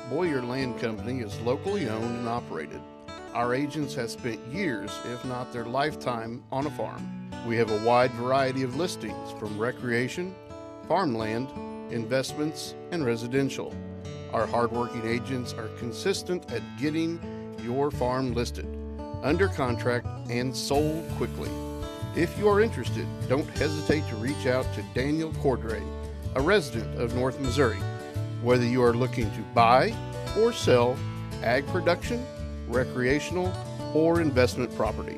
Boyer Land Company is locally owned and operated. Our agents have spent years, if not their lifetime, on a farm. We have a wide variety of listings from recreation, farmland, investments, and residential. Our hardworking agents are consistent at getting your farm listed, under contract, and sold quickly. If you are interested, don't hesitate to reach out to Daniel Cordray, a resident of North Missouri. Whether you are looking to buy or sell ag production, recreational, or investment property.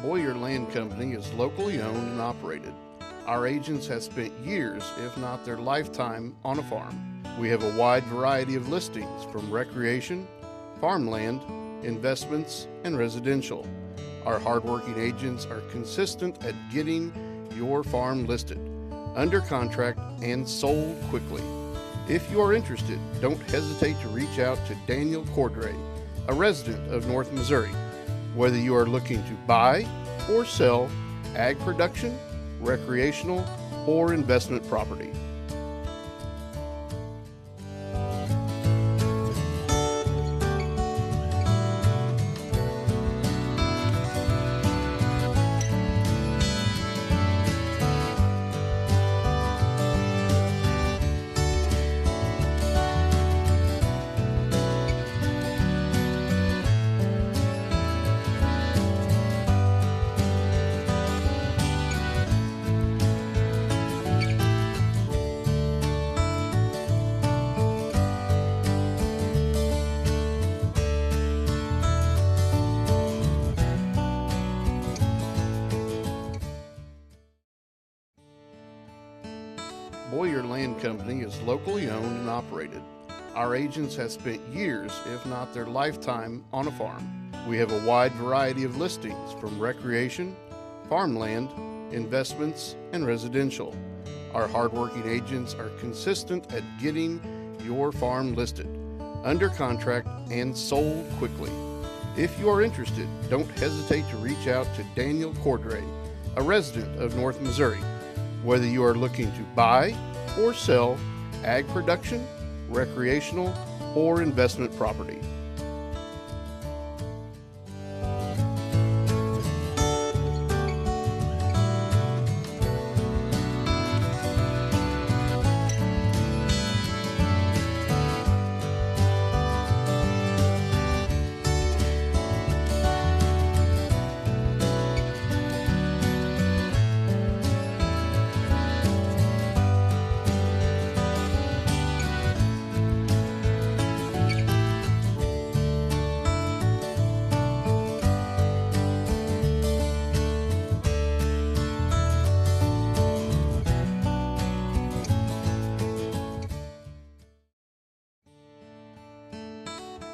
Boyer Land Company is locally owned and operated. Our agents have spent years, if not their lifetime, on a farm. We have a wide variety of listings from recreation, farmland, investments, and residential. Our hardworking agents are consistent at getting your farm listed, under contract, and sold quickly. If you are interested, don't hesitate to reach out to Daniel Cordray, a resident of North Missouri. Whether you are looking to buy or sell ag production, recreational, or investment property. Boyer Land Company is locally owned and operated. Our agents have spent years, if not their lifetime, on a farm. We have a wide variety of listings from recreation, farmland, investments, and residential. Our hardworking agents are consistent at getting your farm listed, under contract, and sold quickly. If you are interested, don't hesitate to reach out to Daniel Cordray, a resident of North Missouri. Whether you are looking to buy or sell ag production, recreational, or investment property.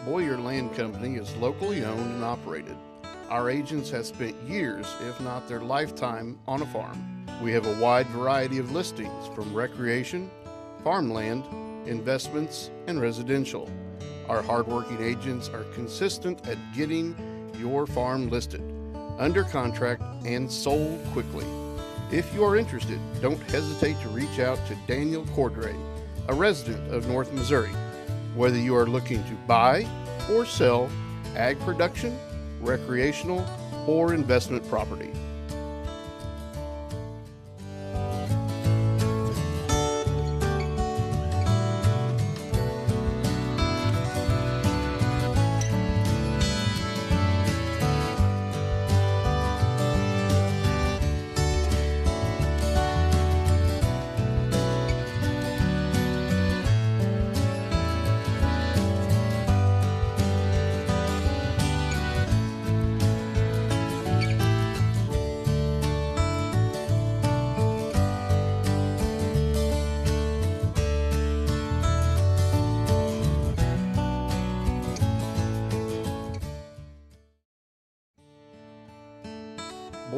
Boyer Land Company is locally owned and operated. Our agents have spent years, if not their lifetime, on a farm. We have a wide variety of listings from recreation, farmland, investments, and residential. Our hardworking agents are consistent at getting your farm listed, under contract, and sold quickly. If you are interested, don't hesitate to reach out to Daniel Cordray, a resident of North Missouri. Whether you are looking to buy or sell ag production, recreational, or investment property.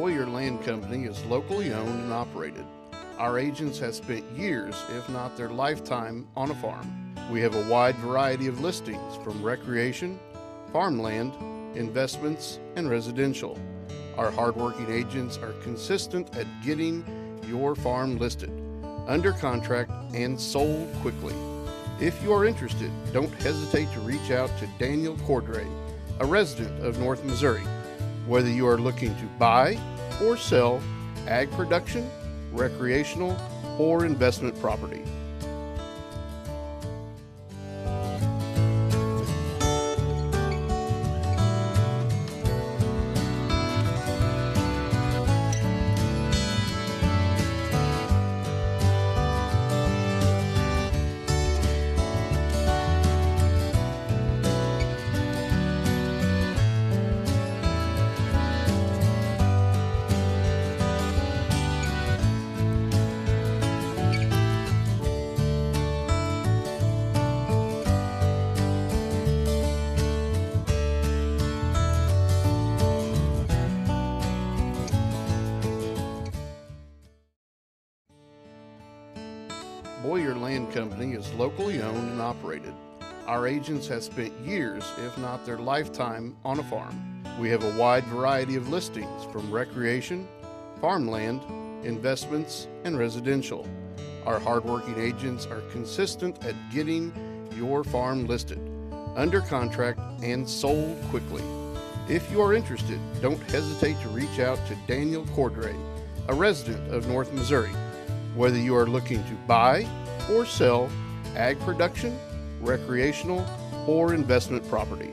Boyer Land Company is locally owned and operated. Our agents have spent years, if not their lifetime, on a farm. We have a wide variety of listings from recreation, farmland, investments, and residential. Our hardworking agents are consistent at getting your farm listed, under contract, and sold quickly. If you are interested, don't hesitate to reach out to Daniel Cordray, a resident of North Missouri. Whether you are looking to buy or sell ag production, recreational, or investment property. Boyer Land Company is locally owned and operated. Our agents have spent years, if not their lifetime, on a farm. We have a wide variety of listings from recreation, farmland, investments, and residential. Our hardworking agents are consistent at getting your farm listed, under contract, and sold quickly. If you are interested, don't hesitate to reach out to Daniel Cordray, a resident of North Missouri. Whether you are looking to buy or sell ag production, recreational, or investment property.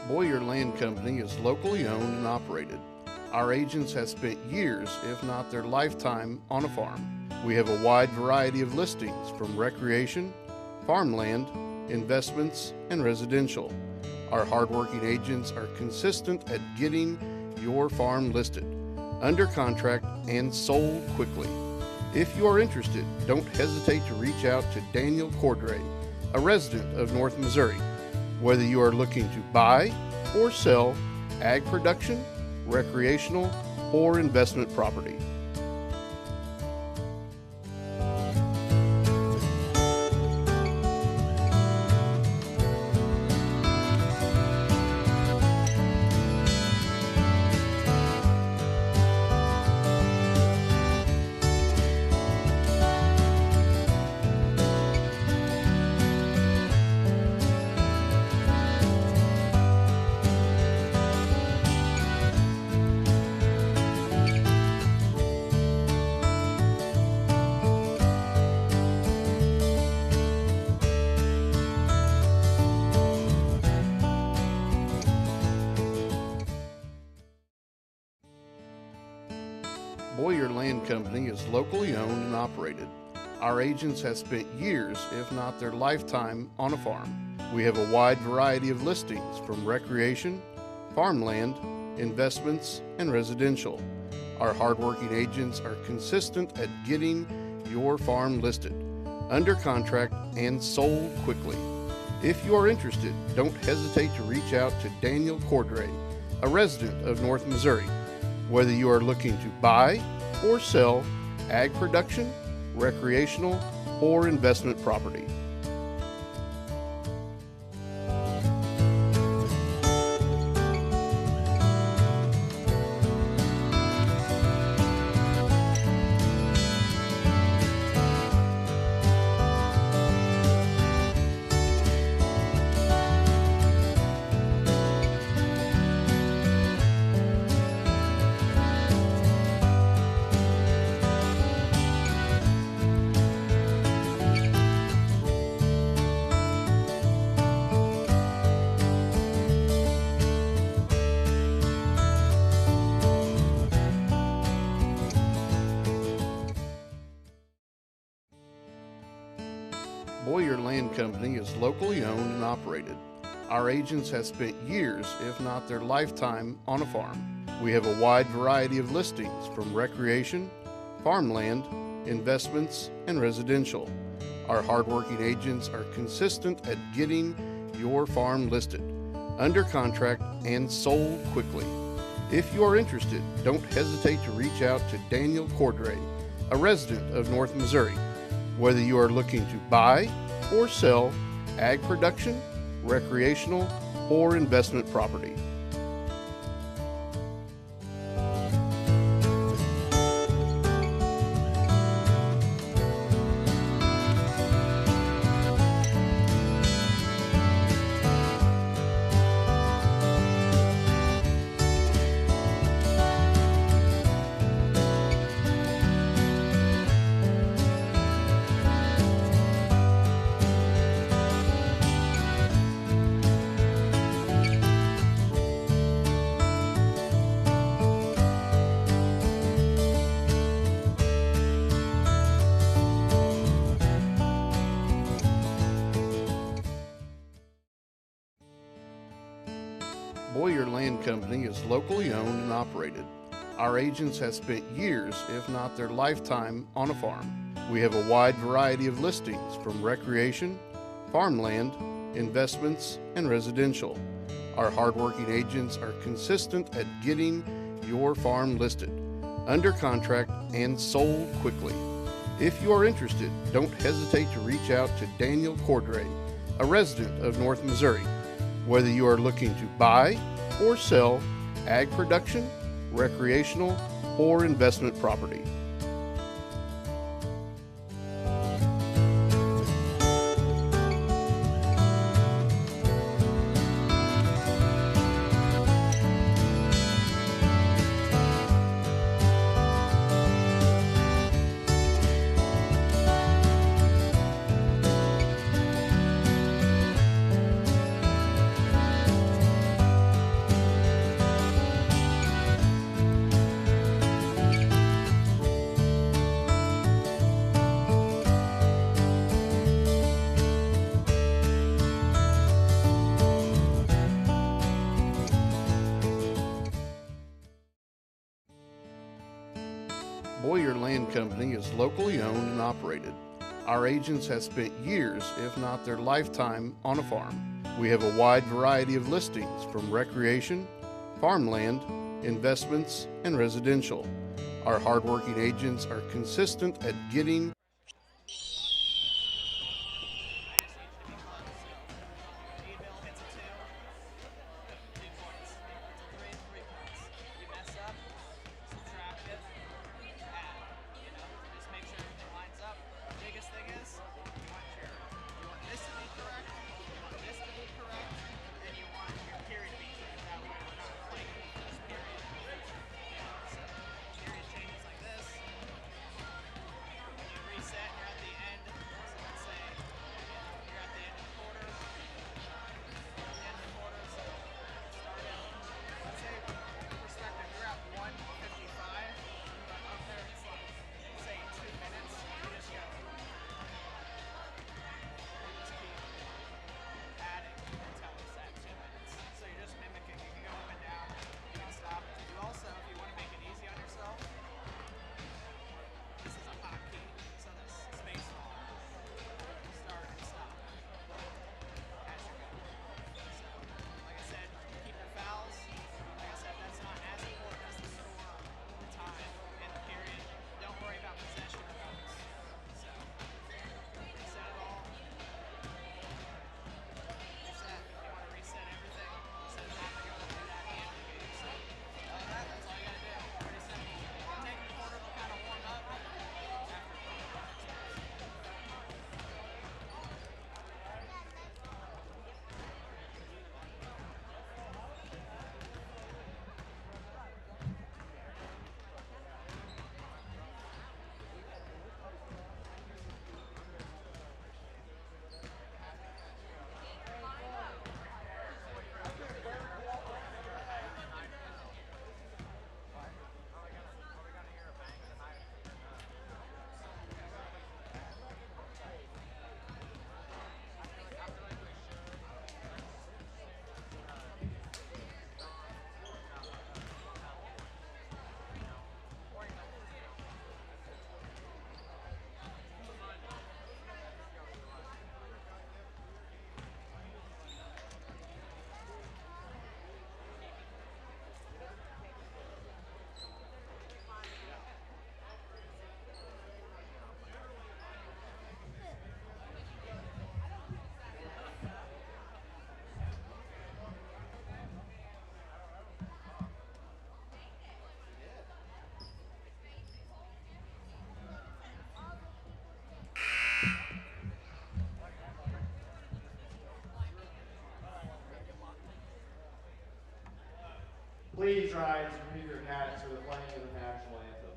Boyer Land Company is locally owned and operated. Our agents have spent years, if not their lifetime, on a farm. We have a wide variety of listings from recreation, farmland, investments, and residential. Our hardworking agents are consistent at getting your farm listed, under contract, and sold quickly. If you are interested, don't hesitate to reach out to Daniel Cordray, a resident of North Missouri. Whether you are looking to buy or sell ag production, recreational, or investment property. Boyer Land Company is locally owned and operated. Our agents have spent years, if not their lifetime, on a farm. We have a wide variety of listings from recreation, farmland, investments, and residential. Our hardworking agents are consistent at getting your farm listed, under contract, and sold quickly. If you are interested, don't hesitate to reach out to Daniel Cordray, a resident of North Missouri. Whether you are looking to buy or sell ag production, recreational, or investment property. Land Company is locally owned and operated. Our agents have spent years, if not their lifetime, on a farm. We have a wide variety of listings from recreation, farmland, investments, and residential. Our hardworking agents are consistent at getting your farm listed, under contract, and sold quickly. If you are interested, don't hesitate to reach out to Daniel Cordray, a resident of North Missouri. Whether you are looking to buy or sell ag production, recreational, or investment property. Boyer Land Company is locally owned and operated. Our agents have spent years, if not their lifetime, on a farm. We have a wide variety of listings from recreation, farmland, investments, and residential. Our hardworking agents are consistent at getting your farm listed, under contract, and sold quickly. If you are interested, don't hesitate to reach out to Daniel Cordray, a resident of North Missouri. Whether you are looking to buy or sell ag production, recreational, or investment property. Boyer Land Company is locally owned and operated. Our agents have spent years, if not their lifetime, on a farm. We have a wide variety of listings from recreation, farmland, investments, and residential. Our hardworking agents are consistent at getting please rise and remove your hats for the playing of the national anthem.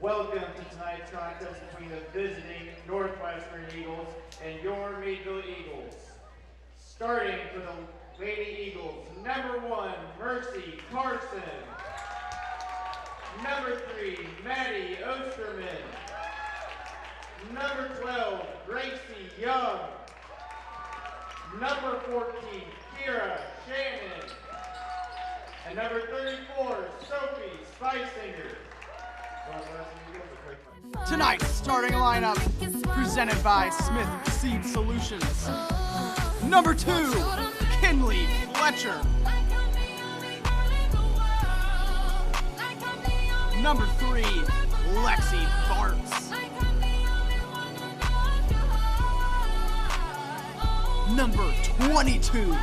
Welcome to tonight's contest between the visiting Northwestern Eagles and your Meadville Eagles. Starting for the Lady Eagles, number 1, Mercy Carson. Number 3, Maddie Osterman. Number 12, Gracie Young. Number 14, Kira Shannon. And number 34, Sophie Spicinger. Tonight's starting lineup, presented by Smith Seed Solutions. Number 2, Kinley Fletcher. Number 3, Lexi Bartz. Number 22,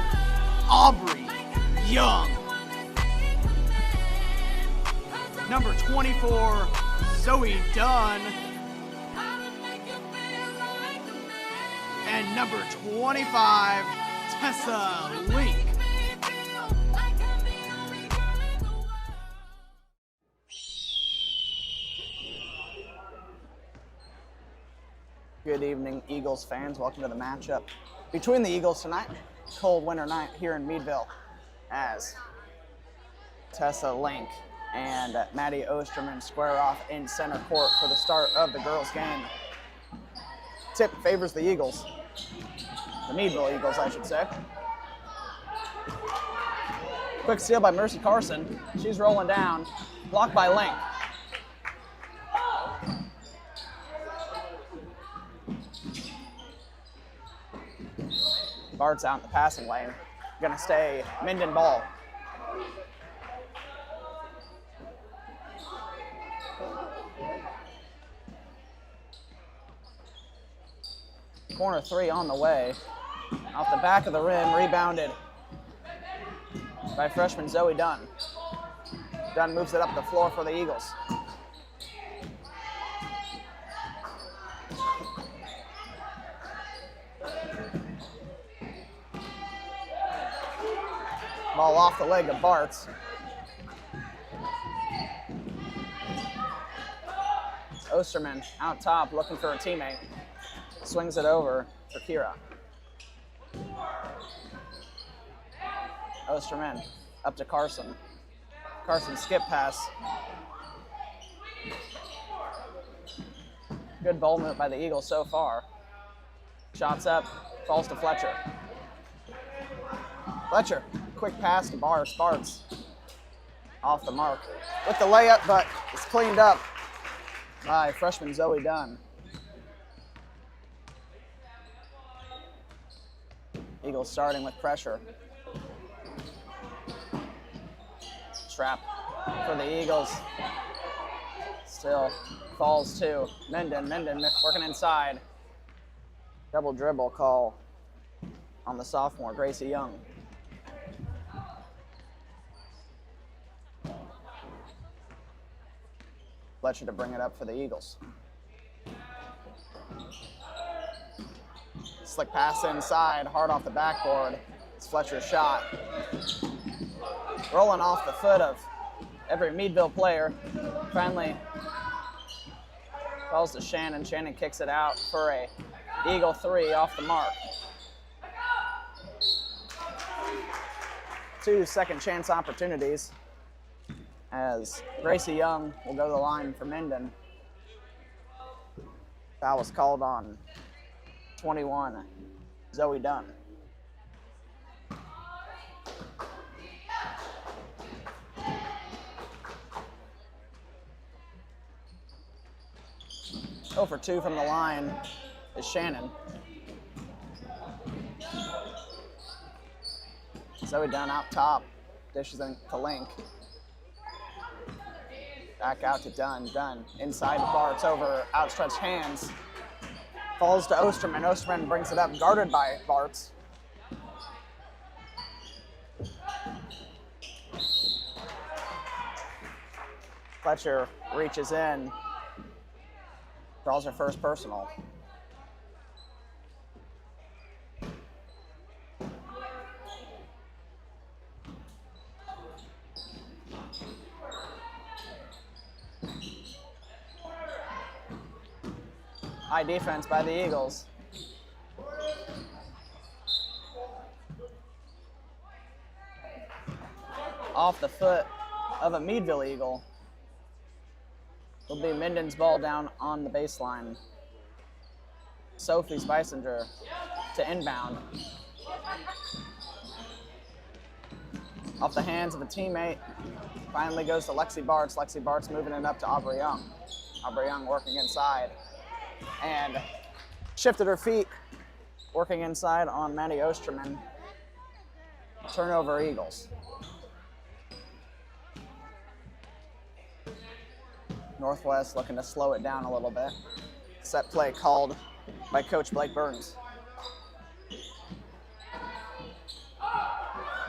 Aubrey Young. Number 24, Zoe Dunn. And number 25, Tessa Link. Good evening, Eagles fans. Welcome to the matchup between the Eagles tonight. Cold winter night here in Meadville as Tessa Link and Maddie Osterman square off in center court for the start of the girls' game. Tip favors the Eagles. The Meadville Eagles, I should say. Quick steal by Mercy Carson. She's rolling down. Blocked by Link. Bart's out in the passing lane. Gonna stay Minden ball. Corner 3 on the way. Off the back of the rim, rebounded by freshman Zoe Dunn. Dunn moves it up the floor for the Eagles. Ball off the leg of Bartz. Osterman out top looking for a teammate. Swings it over for Kira. Osterman up to Carson. Carson skip pass. Good ball movement by the Eagles so far. Shots up, falls to Fletcher. Fletcher, quick pass to Bartz. Bartz off the mark with the layup, but it's cleaned up by freshman Zoe Dunn. Eagles starting with pressure. Trap for the Eagles. Still falls to Minden. Minden working inside. Double dribble call on the sophomore, Gracie Young. Fletcher to bring it up for the Eagles. Slick pass inside, hard off the backboard. It's Fletcher's shot. Rolling off the foot of every Meadville player. Finally falls to Shannon. Shannon kicks it out for a Eagle 3 off the mark. 2 second chance opportunities as Gracie Young will go to the line for Minden. Foul was called on 21, Zoe Dunn. For 2 from the line is Shannon. Zoe Dunn out top, dishes in to Link. Back out to Dunn. Dunn inside the Bartz over outstretched hands. Falls to Osterman. Osterman brings it up, guarded by Bartz. Fletcher reaches in. Draws her first personal. High defense by the Eagles. Off the foot of a Meadville Eagle. Will be Minden's ball down on the baseline. Sophie Spicinger to inbound. Off the hands of a teammate. Finally goes to Lexi Bartz. Lexi Bartz moving it up to Aubrey Young. Aubrey Young working inside. And shifted her feet, working inside on Maddie Osterman. Turnover Eagles. Northwest looking to slow it down a little bit. Set play called by Coach Blake Burns.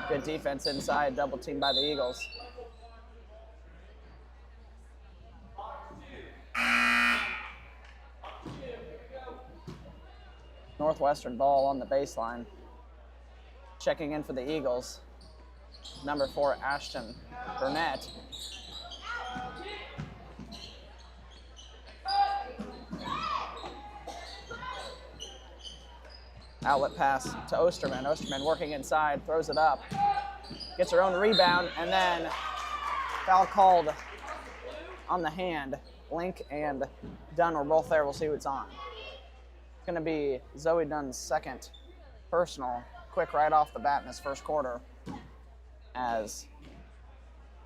Good defense inside, double teamed by the Eagles. Northwestern ball on the baseline. Checking in for the Eagles. Number 4, Ashton Burnett. Outlet pass to Osterman. Osterman working inside, throws it up. Gets her own rebound, and then foul called on the hand. Link and Dunn were both there. We'll see what's on. It's going to be Zoe Dunn's second personal. Quick right off the bat in this first quarter, as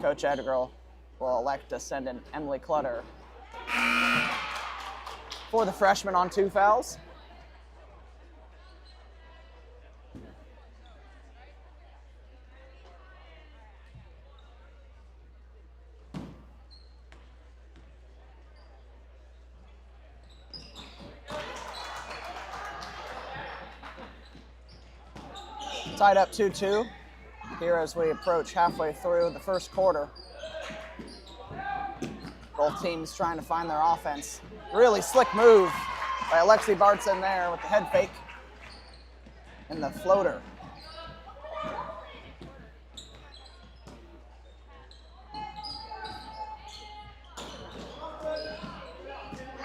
Coach Edgar will elect to send in Emily Clutter for the freshman on 2 fouls. Tied up 2-2 here as we approach halfway through the first quarter. Both teams trying to find their offense. Really slick move by Alexi Bartz in there with the head fake and the floater.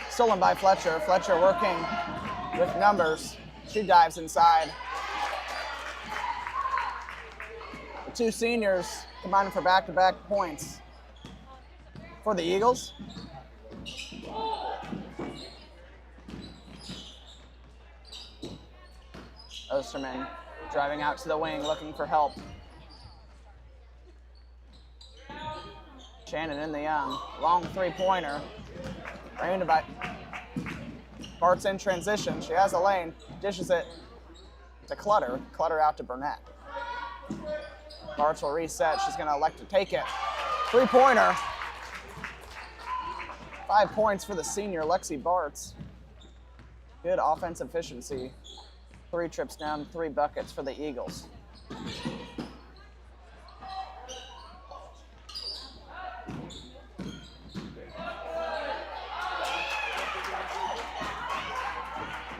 Stolen by Fletcher. Fletcher working with numbers. She dives inside. The 2 seniors combining for back-to-back points for the Eagles. Osterman driving out to the wing, looking for help. Shannon in the young. Long 3-pointer. Aimed by Bart's in transition. She has a lane. Dishes it to Clutter. Clutter out to Burnett. Bartz will reset. She's going to elect to take it. 3-pointer. 5 points for the senior, Lexi Bartz. Good offensive efficiency. 3 trips down, 3 buckets for the Eagles.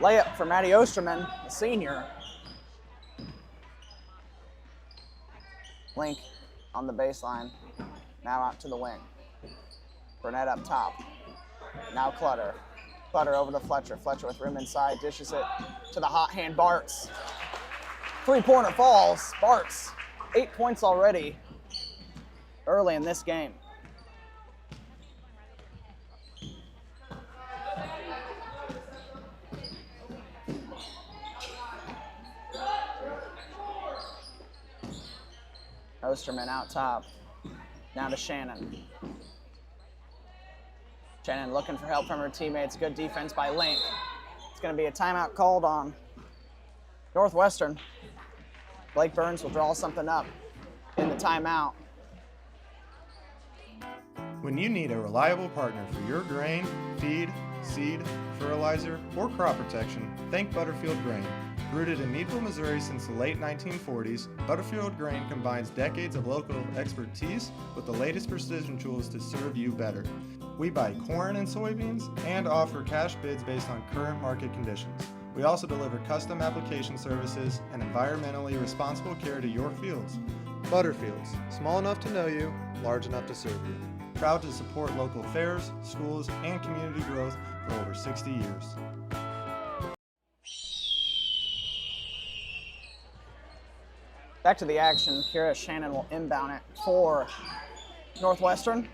Layup for Maddie Osterman, the senior. Link on the baseline. Now out to the wing. Burnett up top. Now Clutter. Clutter over to Fletcher. Fletcher with room inside. Dishes it to the hot hand Bartz. Three-pointer falls. Bartz, 8 points already early in this game. Osterman out top. Now to Shannon. Shannon looking for help from her teammates. Good defense by Link. It's going to be a timeout called on Northwestern. Blake Burns will draw something up in the timeout. When you need a reliable partner for your grain, feed, seed, fertilizer, or crop protection, think Butterfield Grain. Rooted in Meadville, Missouri since the late 1940s, Butterfield Grain combines decades of local expertise with the latest precision tools to serve you better. We buy corn and soybeans and offer cash bids based on current market conditions. We also deliver custom application services and environmentally responsible care to your fields. Butterfields, small enough to know you, large enough to serve you. Proud to support local fairs, schools, and community growth for over 60 years. Back to the action. Kira Shannon will inbound it for Northwestern.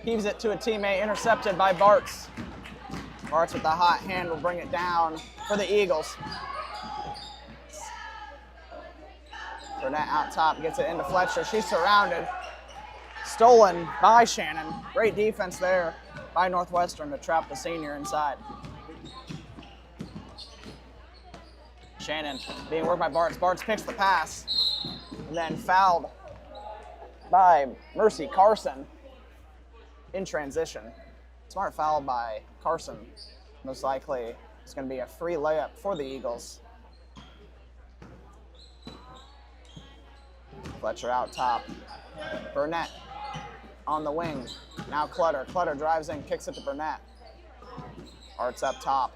Heaves it to a teammate, intercepted by Bartz. Bartz with the hot hand will bring it down for the Eagles. Burnett out top, gets it into Fletcher. She's surrounded. Stolen by Shannon. Great defense there by Northwestern to trap the senior inside. Shannon being worked by Bartz. Bartz picks the pass and then fouled by Mercy Carson in transition. Smart foul by Carson. Most likely it's going to be a free layup for the Eagles. Fletcher out top. Burnett on the wing. Now Clutter. Clutter drives in, kicks it to Burnett. Arts up top.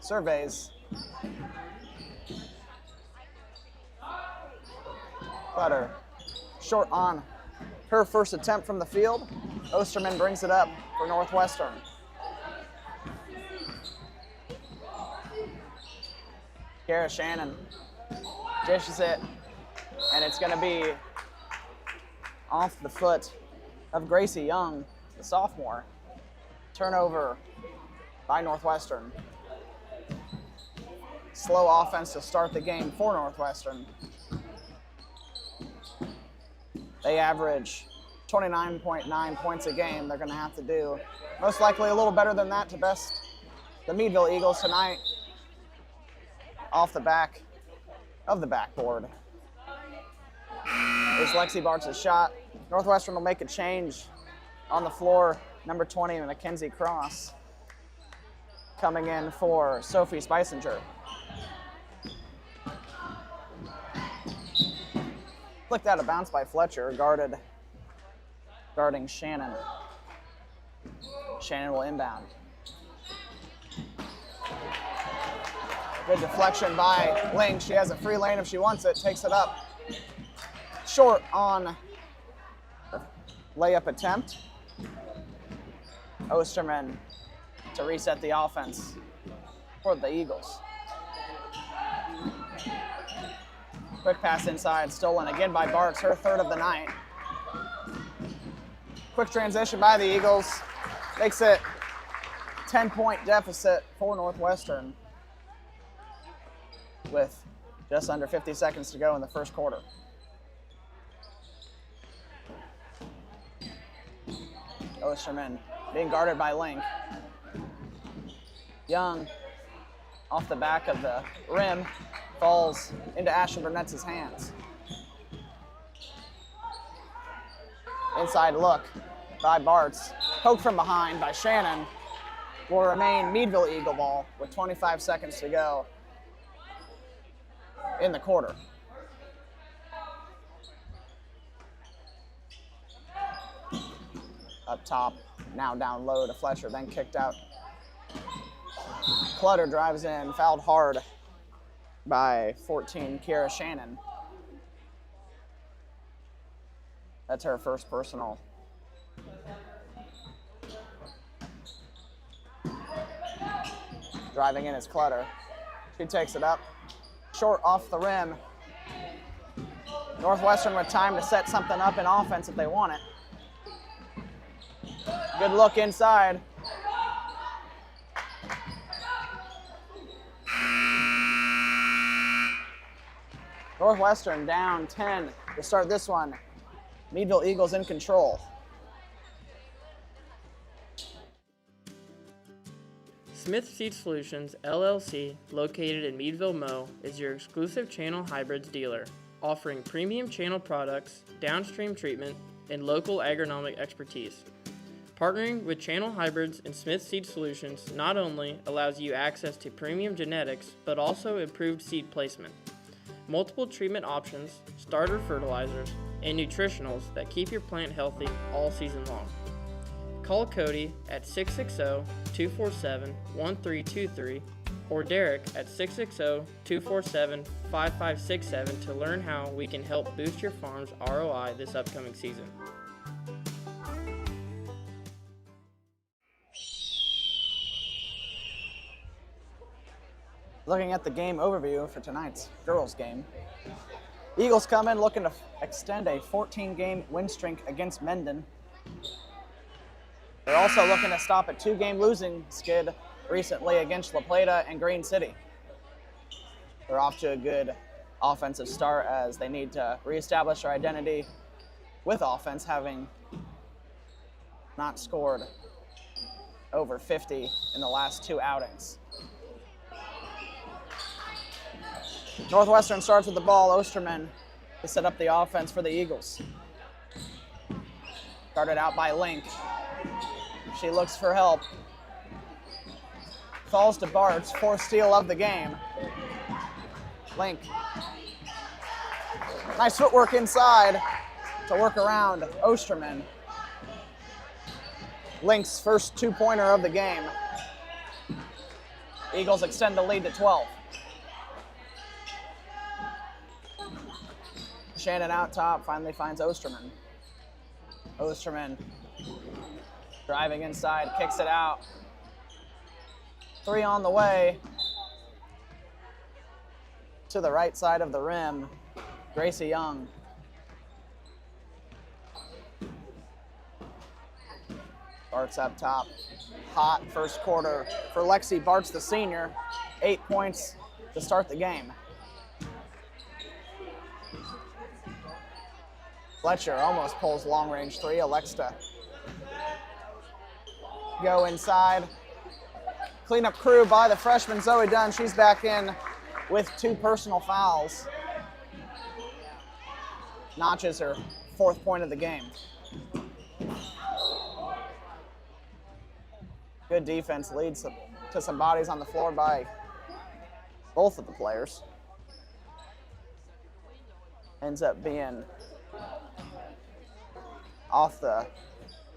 Surveys. Clutter short on her first attempt from the field. Osterman brings it up for Northwestern. Kara Shannon dishes it, and it's going to be off the foot of Gracie Young, the sophomore. Turnover by Northwestern. Slow offense to start the game for Northwestern. They average 29.9 points a game. They're going to have to do most likely a little better than that to best the Meadville Eagles tonight. Off the back of the backboard is Lexi Bartz' shot. Northwestern will make a change on the floor. Number 20, Mackenzie Cross, coming in for Sophie Spicinger. Flicked out of bounds by Fletcher, guarding Shannon. Shannon will inbound. Good deflection by Ling. She has a free lane if she wants it, takes it up. Short on the layup attempt. Osterman to reset the offense for the Eagles. Quick pass inside, stolen again by Bartz, her third of the night. Quick transition by the Eagles, makes it 10-point deficit for Northwestern with just under 50 seconds to go in the first quarter. Osterman being guarded by Link. Young off the back of the rim, falls into Ashton Burnett's hands. Inside look by Bartz, poked from behind by Shannon, will remain Meadville Eagle ball with 25 seconds to go in the quarter. Up top, now down low to Fletcher, then kicked out Clutter drives in, fouled hard by 14, Kiera Shannon. That's her first personal. Driving in is Clutter. She takes it up, short off the rim. Northwestern with time to set something up in offense if they want it. Good look inside. Northwestern down 10 to start this one. Meadville Eagles in control. Smith Seed Solutions, LLC, located in Meadville, Mo, is your exclusive channel hybrids dealer, offering premium channel products, downstream treatment, and local agronomic expertise. Partnering with Channel Hybrids and Smith Seed Solutions not only allows you access to premium genetics, but also improved seed placement, multiple treatment options, starter fertilizers, and nutritionals that keep your plant healthy all season long. Call Cody at 660-247-1323 or Derek at 660-247-5567 to learn how we can help boost your farm's ROI this upcoming season. Looking at the game overview for tonight's girls game. Eagles come in looking to extend a 14-game win streak against Mendon. They're also looking to stop a 2-game losing skid recently against La Plata and Green City. They're off to a good offensive start as they need to reestablish their identity with offense, having not scored over 50 in the last 2 outings. Northwestern starts with the ball. Osterman to set up the offense for the Eagles. Started out by Link. She looks for help. Falls to Bartz, 4th steal of the game. Link. Nice footwork inside to work around Osterman. Link's first 2-pointer of the game. Eagles extend the lead to 12. Shannon out top, finally finds Osterman. Osterman driving inside, kicks it out. 3 on the way. To the right side of the rim, Gracie Young. Bartz up top. Hot first quarter for Lexi Bartz, the senior. 8 points to start the game. Fletcher almost pulls long-range 3, elects to go inside. Cleanup crew by the freshman Zoe Dunn. She's back in with 2 personal fouls. Notches her 4th point of the game. Good defense leads to some bodies on the floor by both of the players. Ends up being off the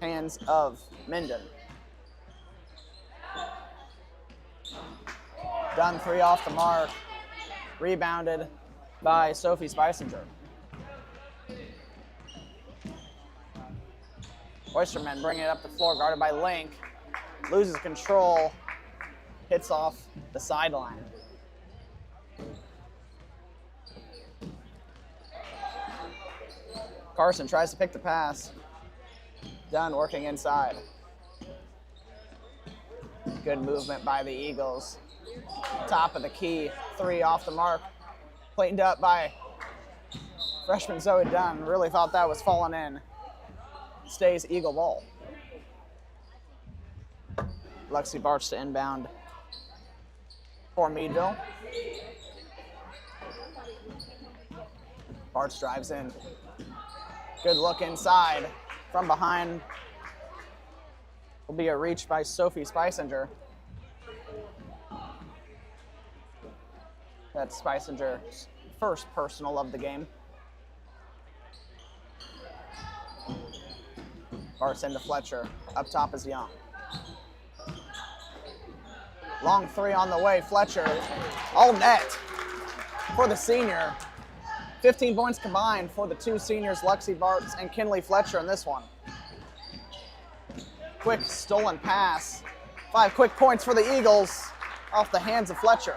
hands of Minden. Dunn 3 off the mark. Rebounded by Sophie Spicinger. Oysterman bringing it up the floor, guarded by Link. Loses control, hits off the sideline. Carson tries to pick the pass. Dunn working inside. Good movement by the Eagles. Top of the key, 3 off the mark. Cleaned up by freshman Zoe Dunn. Really thought that was falling in. Stays Eagle ball. Lexi Bartz to inbound for Meadville. Bartz drives in. Good look inside. From behind will be a reach by Sophie Spicinger. That's Spicinger's first personal of the game. Bartz into Fletcher. Up top is Young. Long three on the way, Fletcher. All net for the senior. 15 points combined for the two seniors, Lexi Bartz and Kinley Fletcher in this one. Quick stolen pass. 5 quick points for the Eagles off the hands of Fletcher.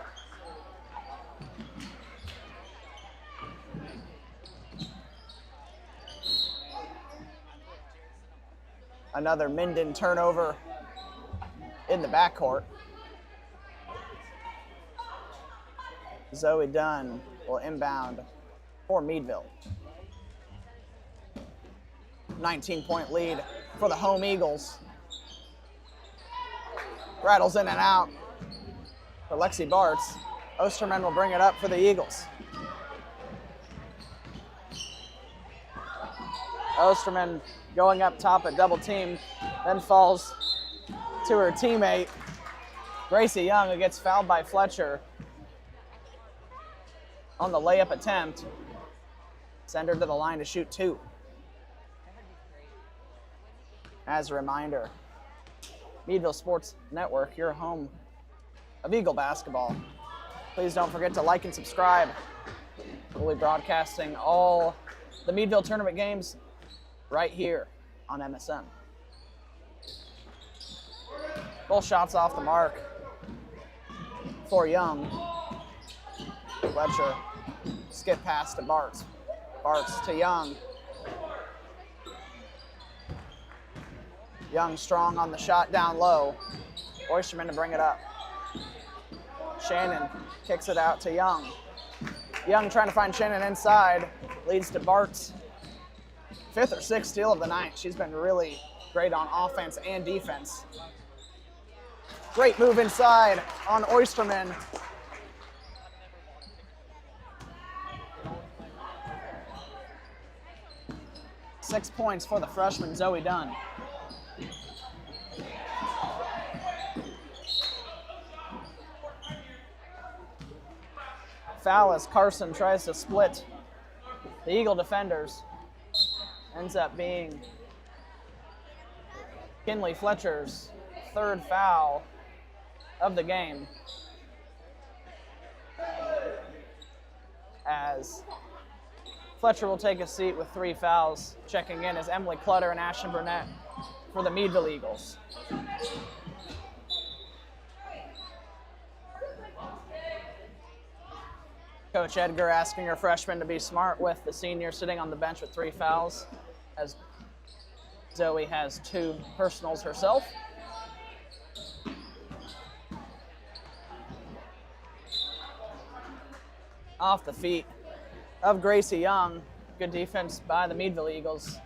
Another Minden turnover in the backcourt. Zoe Dunn will inbound for Meadville. 19-point lead for the home Eagles. Rattles in and out for Lexi Bartz. Osterman will bring it up for the Eagles. Osterman going up top at double team, then falls to her teammate, Gracie Young, who gets fouled by Fletcher on the layup attempt. Send her to the line to shoot 2. As a reminder, Meadville Sports Network, your home of Eagle basketball. Please don't forget to like and subscribe. We'll be broadcasting all the Meadville tournament games right here on MSN. Both shots off the mark for Young. Fletcher skip pass to Bartz. Bartz to Young. Young strong on the shot down low. Oysterman to bring it up. Shannon kicks it out to Young. Young trying to find Shannon inside. Leads to Bartz. 5th or 6th steal of the night. She's been really great on offense and defense. Great move inside on Oysterman. Six points for the freshman, Zoe Dunn. Foul as Carson tries to split the Eagle defenders. Ends up being Kinley Fletcher's 3rd foul of the game. As Fletcher will take a seat with 3 fouls. Checking in is Emily Clutter and Ashton Burnett for the Meadville Eagles. Coach Edgar asking her freshmen to be smart with the senior sitting on the bench with 3 fouls, as Zoe has 2 personals herself. Off the feet of Gracie Young. Good defense by the Meadville Eagles.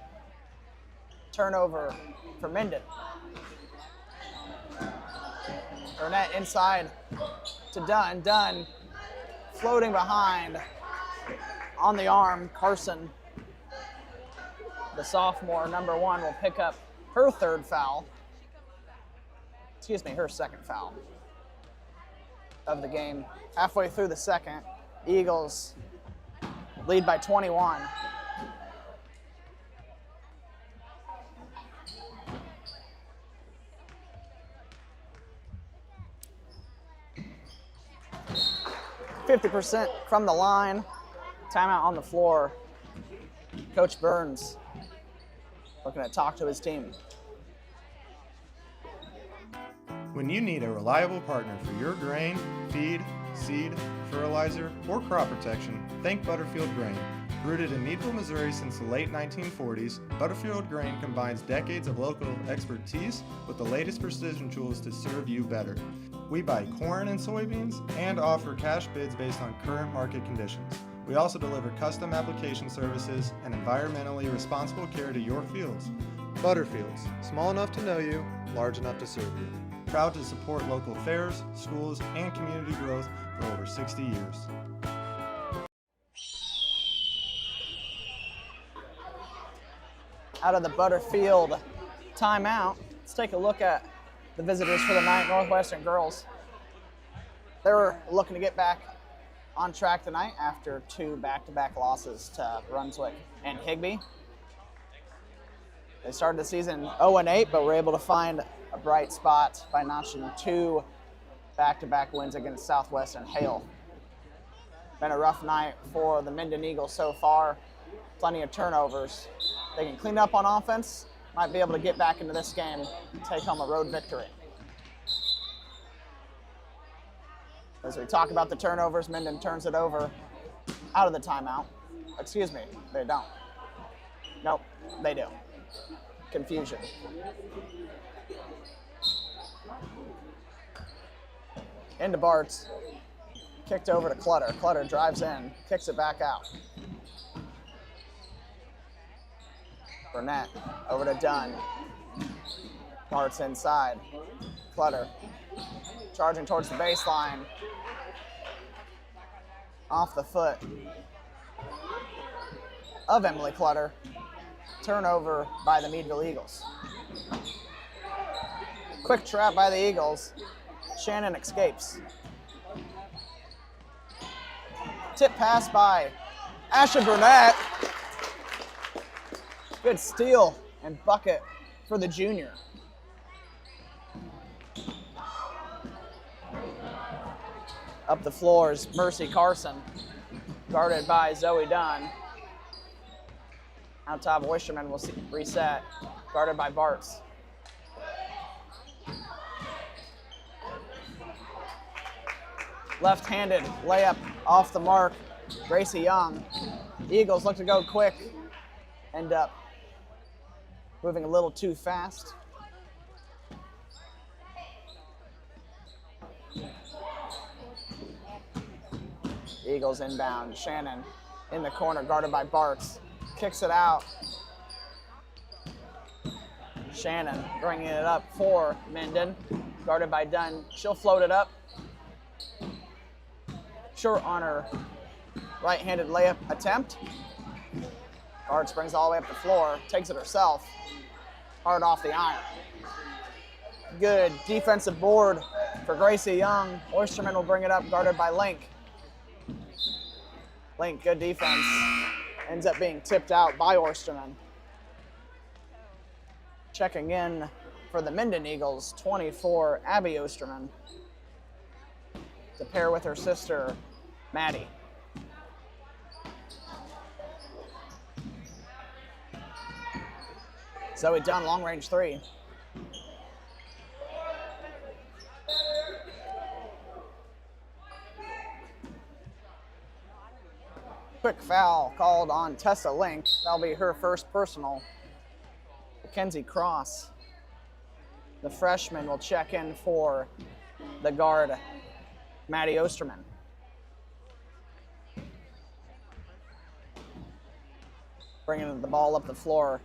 Turnover for Minden. Burnett inside to Dunn. Dunn floating behind on the arm. Carson, the sophomore, number 1, will pick up her 3rd foul. Excuse me, her 2nd foul of the game. Halfway through the 2nd, Eagles lead by 21. %50 from the line. Timeout on the floor. Coach Burns looking to talk to his team. When you need a reliable partner for your grain, feed, seed, fertilizer, or crop protection, think Butterfield Grain. Rooted in Meadville, Missouri since the late 1940s, Butterfield Grain combines decades of local expertise with the latest precision tools to serve you better. We buy corn and soybeans and offer cash bids based on current market conditions. We also deliver custom application services and environmentally responsible care to your fields. Butterfields, small enough to know you, large enough to serve you. Proud to support local fairs, schools, and community growth for over 60 years. Out of the Butterfield timeout, let's take a look at the visitors for the night, Northwestern girls. They were looking to get back on track tonight after 2 back-to-back losses to Brunswick and Higbee. They started the season 0-8, but were able to find a bright spot by notching 2 back-to-back wins against Southwest and Hale. Been a rough night for the Minden Eagles so far. Plenty of turnovers. They can clean up on offense, might be able to get back into this game and take home a road victory. As we talk about the turnovers, Minden turns it over out of the timeout. Excuse me, they don't. Nope, they do. Confusion. Into Bartz. Kicked over to Clutter. Clutter drives in, kicks it back out. Burnett over to Dunn. Bartz inside. Clutter charging towards the baseline. Off the foot of Emily Clutter. Turnover by the Meadville Eagles. Quick trap by the Eagles. Shannon escapes. Tip pass by Asha Burnett. Good steal and bucket for the junior. Up the floor is Mercy Carson, guarded by Zoe Dunn. Out top, Oysterman will reset, guarded by Bartz. Left-handed layup off the mark, Gracie Young. Eagles look to go quick, end up moving a little too fast. Eagles inbound. Shannon in the corner, guarded by Bartz. Kicks it out. Shannon bringing it up for Minden, guarded by Dunn. She'll float it up. Short on her right-handed layup attempt. Bartz brings it all the way up the floor, takes it herself. Hard off the iron. Good defensive board for Gracie Young. Oysterman will bring it up, guarded by Link. Link, good defense. Ends up being tipped out by Oysterman. Checking in for the Minden Eagles, 24, Abby Oysterman. To pair with her sister, Maddie. Zoe Dunn, long range three. Quick foul called on Tessa Link. That'll be her first personal. Mackenzie Cross, the freshman, will check in for the guard, Maddie Osterman. Bringing the ball up the floor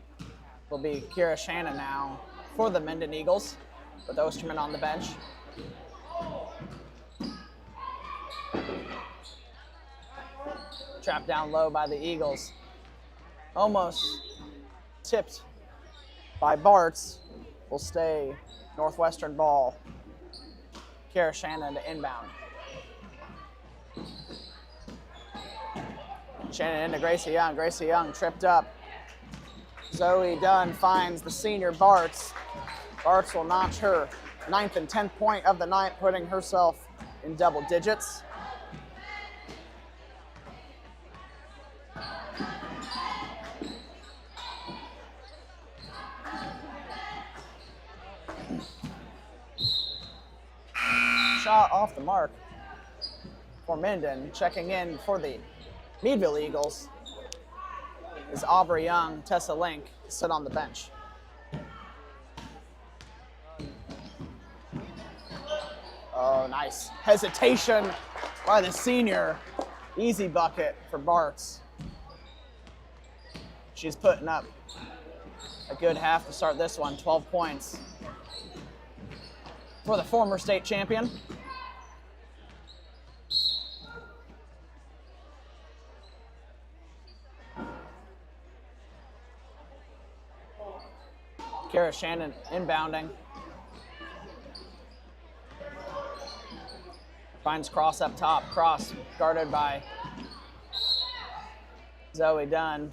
will be Kira Shannon now for the Minden Eagles, with Osterman on the bench. Trapped down low by the Eagles. Almost tipped by Bartz. Will stay Northwestern ball. Kara Shannon to inbound. Shannon into Gracie Young. Gracie Young tripped up. Zoe Dunn finds the senior Bartz. Bartz will notch her 9th and 10th point of the night, putting herself in double digits. Shot off the mark for Minden. Checking in for the Meadville Eagles is Aubrey Young. Tessa Link sit on the bench. Oh, nice hesitation by the senior. Easy bucket for Bartz. She's putting up a good half to start this one, 12 points for the former state champion. Kara Shannon inbounding. Finds Cross up top. Cross guarded by Zoe Dunn.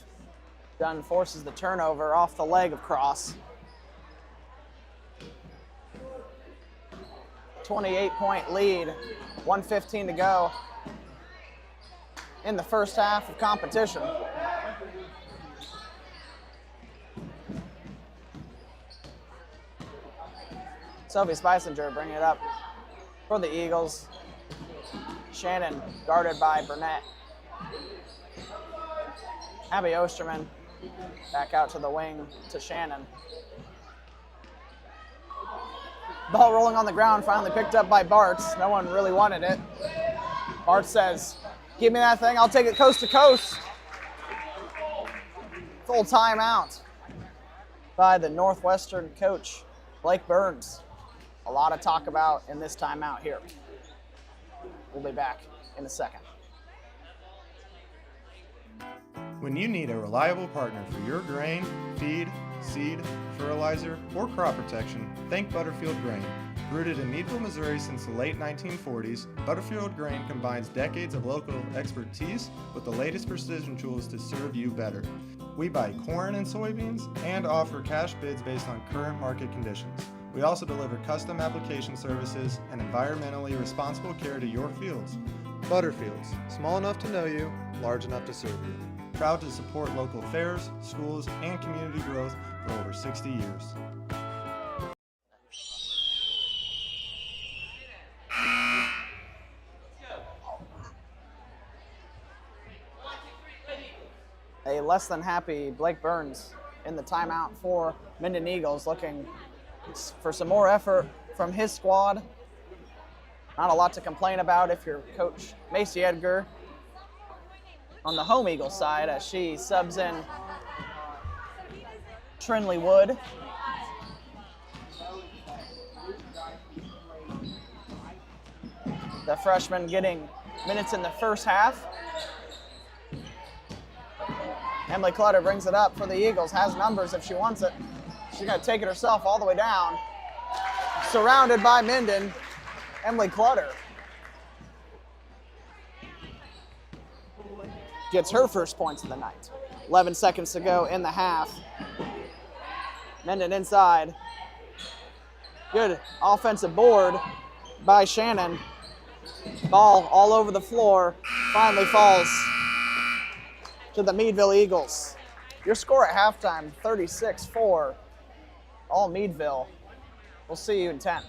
Dunn forces the turnover off the leg of Cross. 28-point lead, 1:15 to go in the first half of competition. Sophie Spicinger bringing it up for the Eagles. Shannon guarded by Burnett. Abby Osterman back out to the wing to Shannon. Ball rolling on the ground, finally picked up by Bartz. No one really wanted it. Bartz says, "Give me that thing, I'll take it coast to coast." Full timeout by the Northwestern coach, Blake Burns. A lot of talk about in this timeout here. We'll be back in a second. When you need a reliable partner for your grain, feed, seed, fertilizer, or crop protection, think Butterfield Grain. Rooted in Meadville, Missouri since the late 1940s, Butterfield Grain combines decades of local expertise with the latest precision tools to serve you better. We buy corn and soybeans and offer cash bids based on current market conditions. We also deliver custom application services and environmentally responsible care to your fields. Butterfields, small enough to know you, large enough to serve you. Proud to support local fairs, schools, and community growth for over 60 years. A less than happy Blake Burns in the timeout for Minden Eagles, looking for some more effort from his squad. Not a lot to complain about if you're Coach Macy Edgar on the home Eagles side, as she subs in Trinley Wood. The freshman getting minutes in the first half. Emily Clutter brings it up for the Eagles, has numbers if she wants it. She's gonna take it herself all the way down. Surrounded by Minden, Emily Clutter gets her first points of the night. 11 seconds to go in the half. Minden inside. Good offensive board by Shannon. Ball all over the floor, finally falls to the Meadville Eagles. Your score at halftime, 36-4, all Meadville. We'll see you in 10.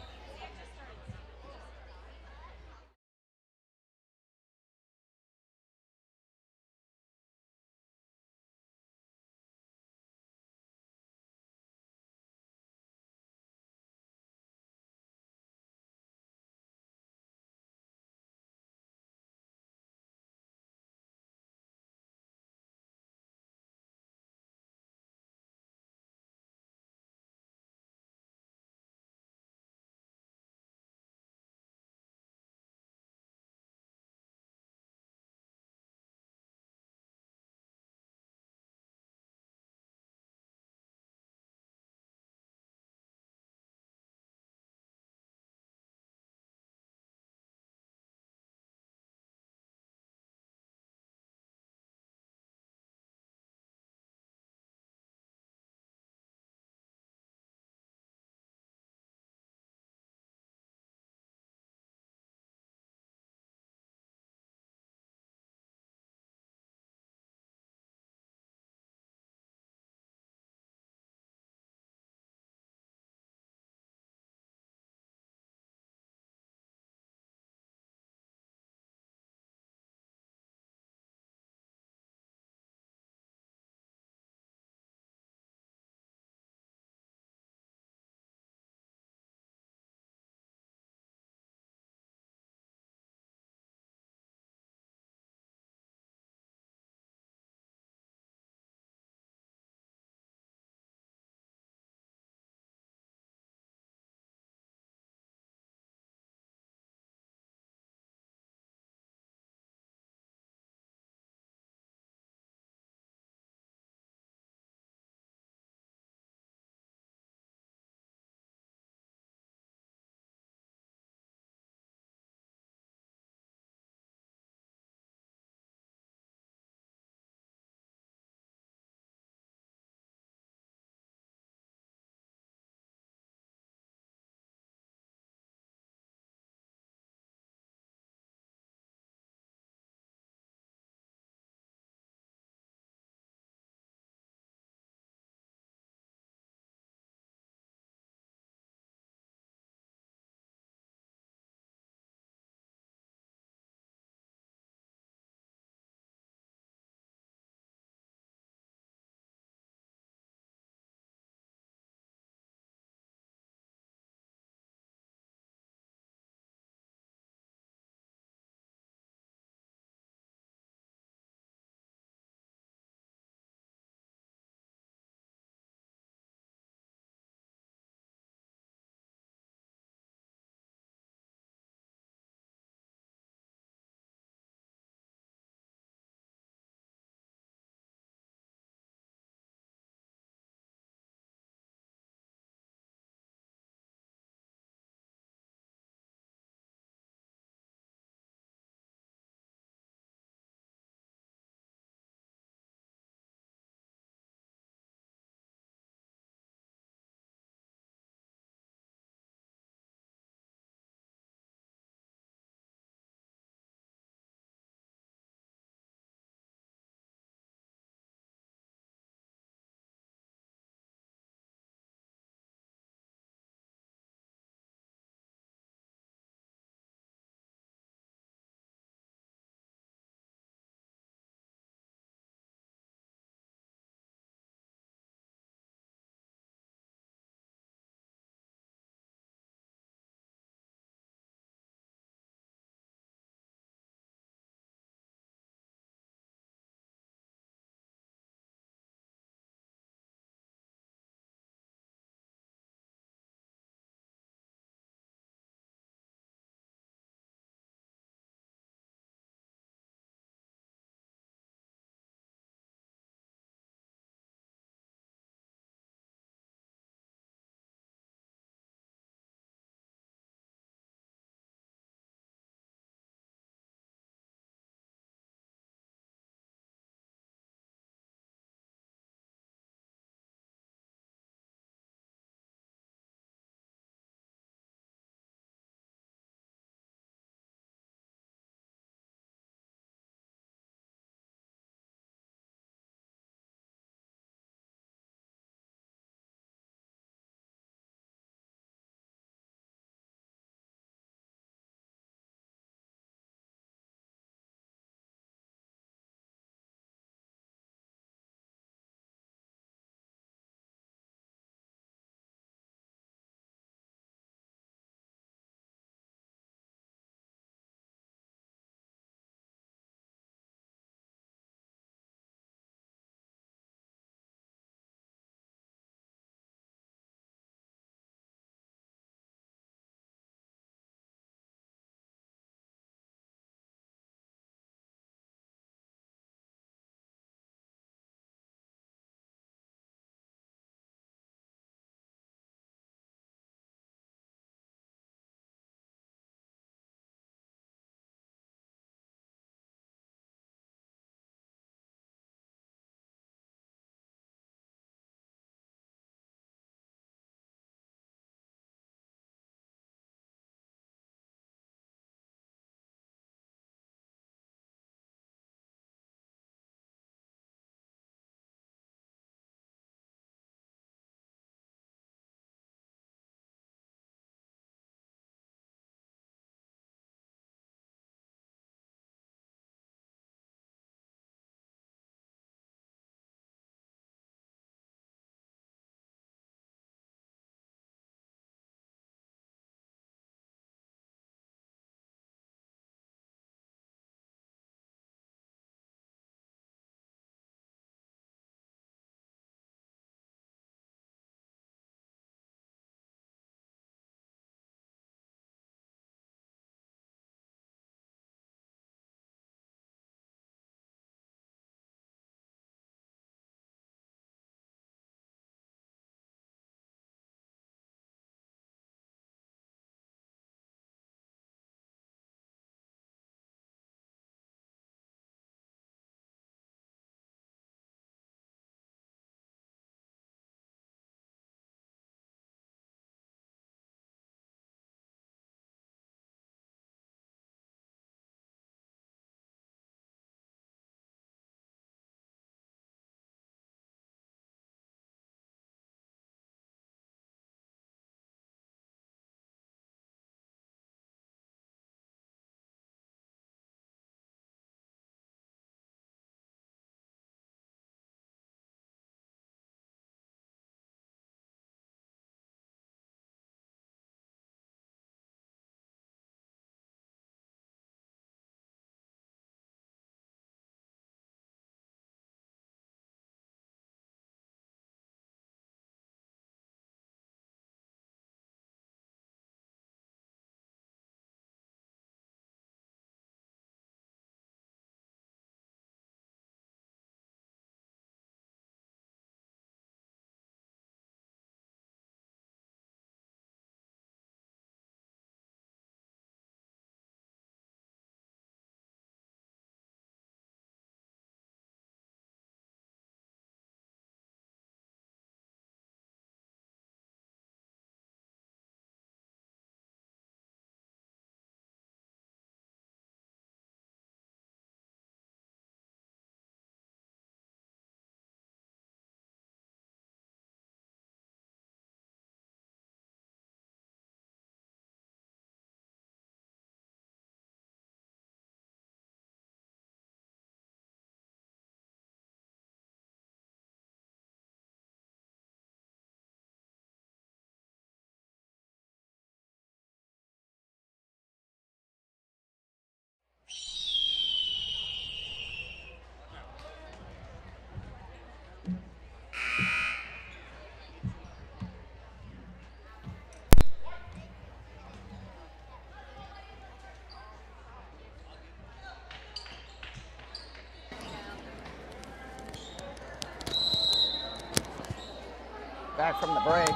Back from the break.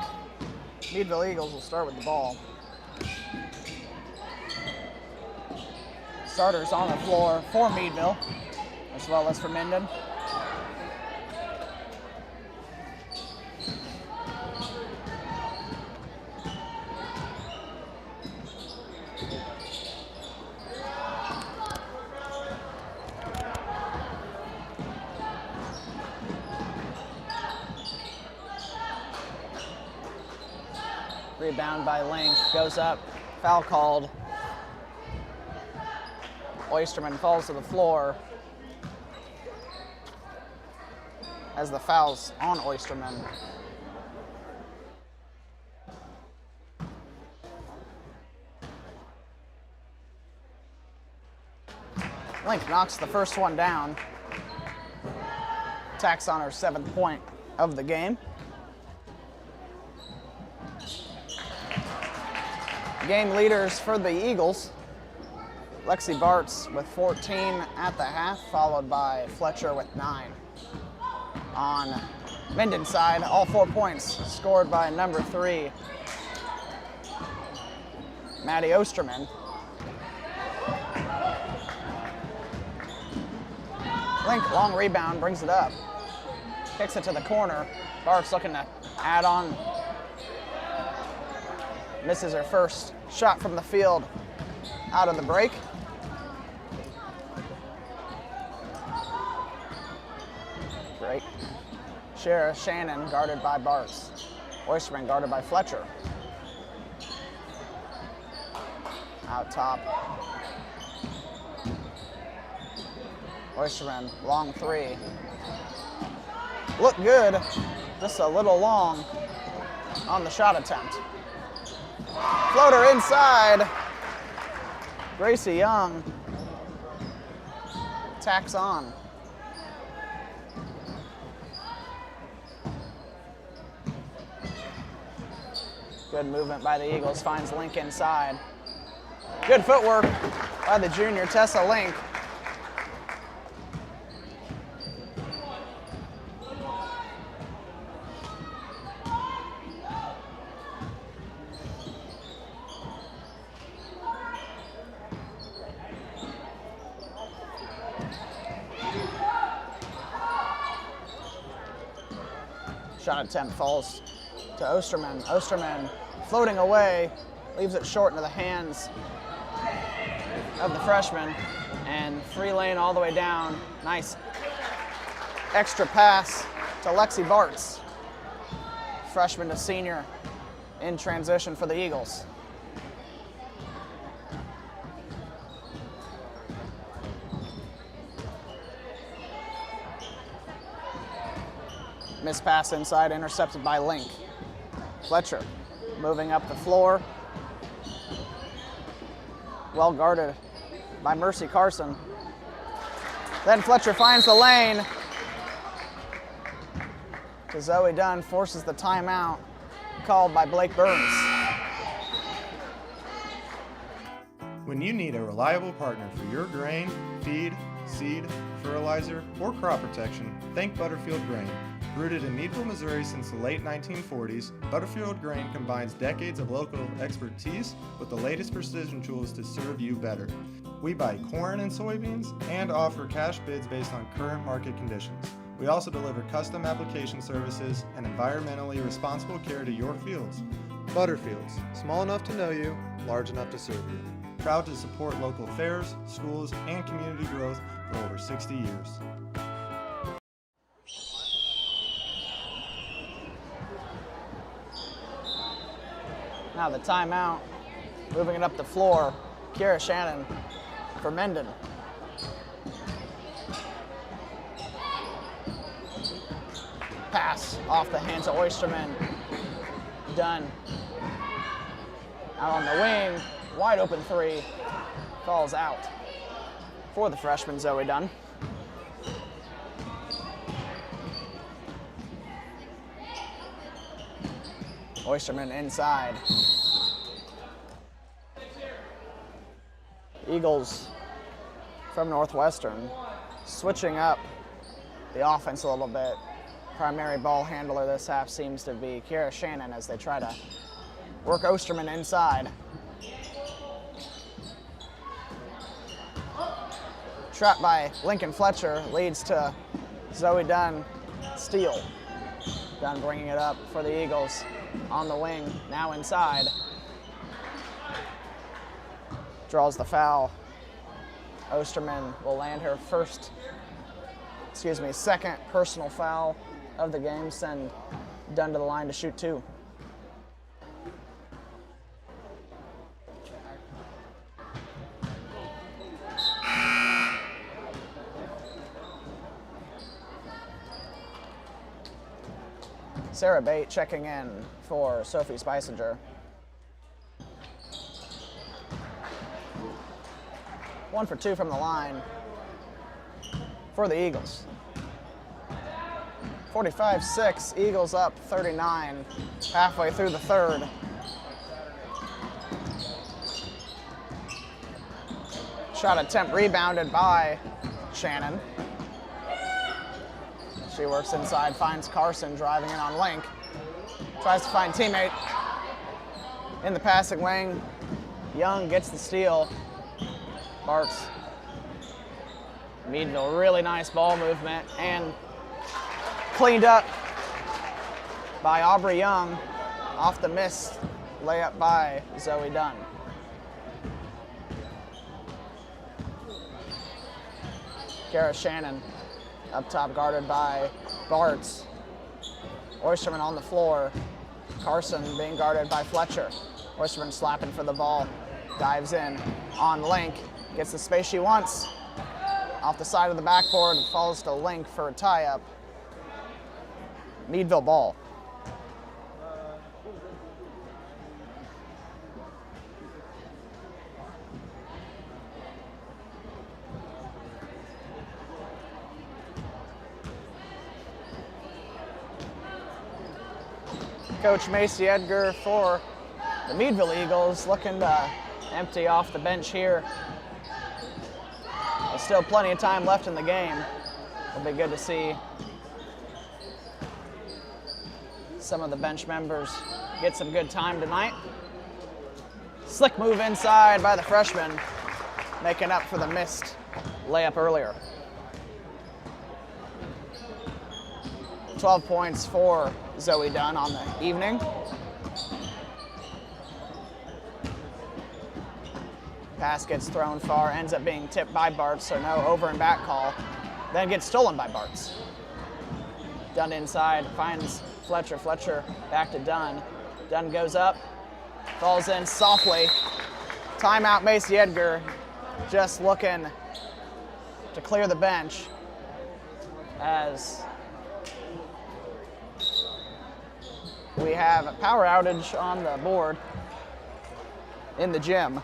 Meadville Eagles will start with the ball. Starters on the floor for Meadville, as well as for Minden. Rebound by Link, goes up, foul called. Oysterman falls to the floor as the foul's on Oysterman. Link knocks the first one down. Tacks on her 7th point of the game. Game leaders for the Eagles. Lexi Bartz with 14 at the half, followed by Fletcher with 9. On Minden's side, all 4 points scored by number 3, Maddie Osterman. Link, long rebound, brings it up. Kicks it to the corner. Bartz looking to add on. Misses her first shot from the field out of the break. Great. Sheriff Shannon guarded by Bartz. Oysterman guarded by Fletcher. Out top. Oysterman, long 3. Look good, just a little long on the shot attempt. Floater inside. Gracie Young tacks on. Good movement by the Eagles, finds Link inside. Good footwork by the junior Tessa Link. Shot attempt falls to Osterman. Osterman floating away, leaves it short into the hands of the freshman, and free lane all the way down. Nice extra pass to Lexi Bartz, freshman to senior in transition for the Eagles. Missed pass inside, intercepted by Link. Fletcher moving up the floor. Well guarded by Mercy Carson. Then Fletcher finds the lane. To Zoe Dunn, forces the timeout called by Blake Burns. When you need a reliable partner for your grain, feed, seed, fertilizer, or crop protection, think Butterfield Grain. Rooted in Meadville, Missouri since the late 1940s, Butterfield Grain combines decades of local expertise with the latest precision tools to serve you better. We buy corn and soybeans and offer cash bids based on current market conditions. We also deliver custom application services and environmentally responsible care to your fields. Butterfields, small enough to know you, large enough to serve you. Proud to support local fairs, schools, and community growth for over 60 years. Now the timeout, moving it up the floor, Kiera Shannon for Minden. Pass off the hands of Oysterman. Dunn. Out on the wing, wide open 3, falls out for the freshman Zoe Dunn. Oysterman inside. Eagles from Northwestern switching up the offense a little bit. Primary ball handler this half seems to be Kiera Shannon as they try to work Osterman inside. Trap by Lincoln Fletcher leads to Zoe Dunn steal. Dunn bringing it up for the Eagles on the wing, now inside. Draws the foul. Osterman will land her second personal foul of the game, send Dunn to the line to shoot 2. Sarah Bate checking in for Sophie Spicinger. 1 for 2 from the line for the Eagles. 45-6, Eagles up 39, halfway through the third. Shot attempt rebounded by Shannon. She works inside, finds Carson driving in on Link. Tries to find teammate in the passing lane. Young gets the steal. Bartz. Meadville, really nice ball movement and cleaned up by Aubrey Young off the missed layup by Zoe Dunn. Kiera Shannon up top guarded by Bartz. Oysterman on the floor. Carson being guarded by Fletcher. Oysterman slapping for the ball. Dives in on Link. Gets the space she wants. Off the side of the backboard, falls to Link for a tie-up. Meadville ball. Coach Macy Edgar for the Meadville Eagles looking to empty off the bench here. There's still plenty of time left in the game. It'll be good to see some of the bench members get some good time tonight. Slick move inside by the freshman, making up for the missed layup earlier. 12 points for Zoe Dunn on the evening. Pass gets thrown far, ends up being tipped by Bartz, so no over and back call. Then gets stolen by Bartz. Dunn inside, finds Fletcher. Fletcher back to Dunn. Dunn goes up, falls in softly. Timeout Macy Edgar, just looking to clear the bench as we have a power outage on the board in the gym.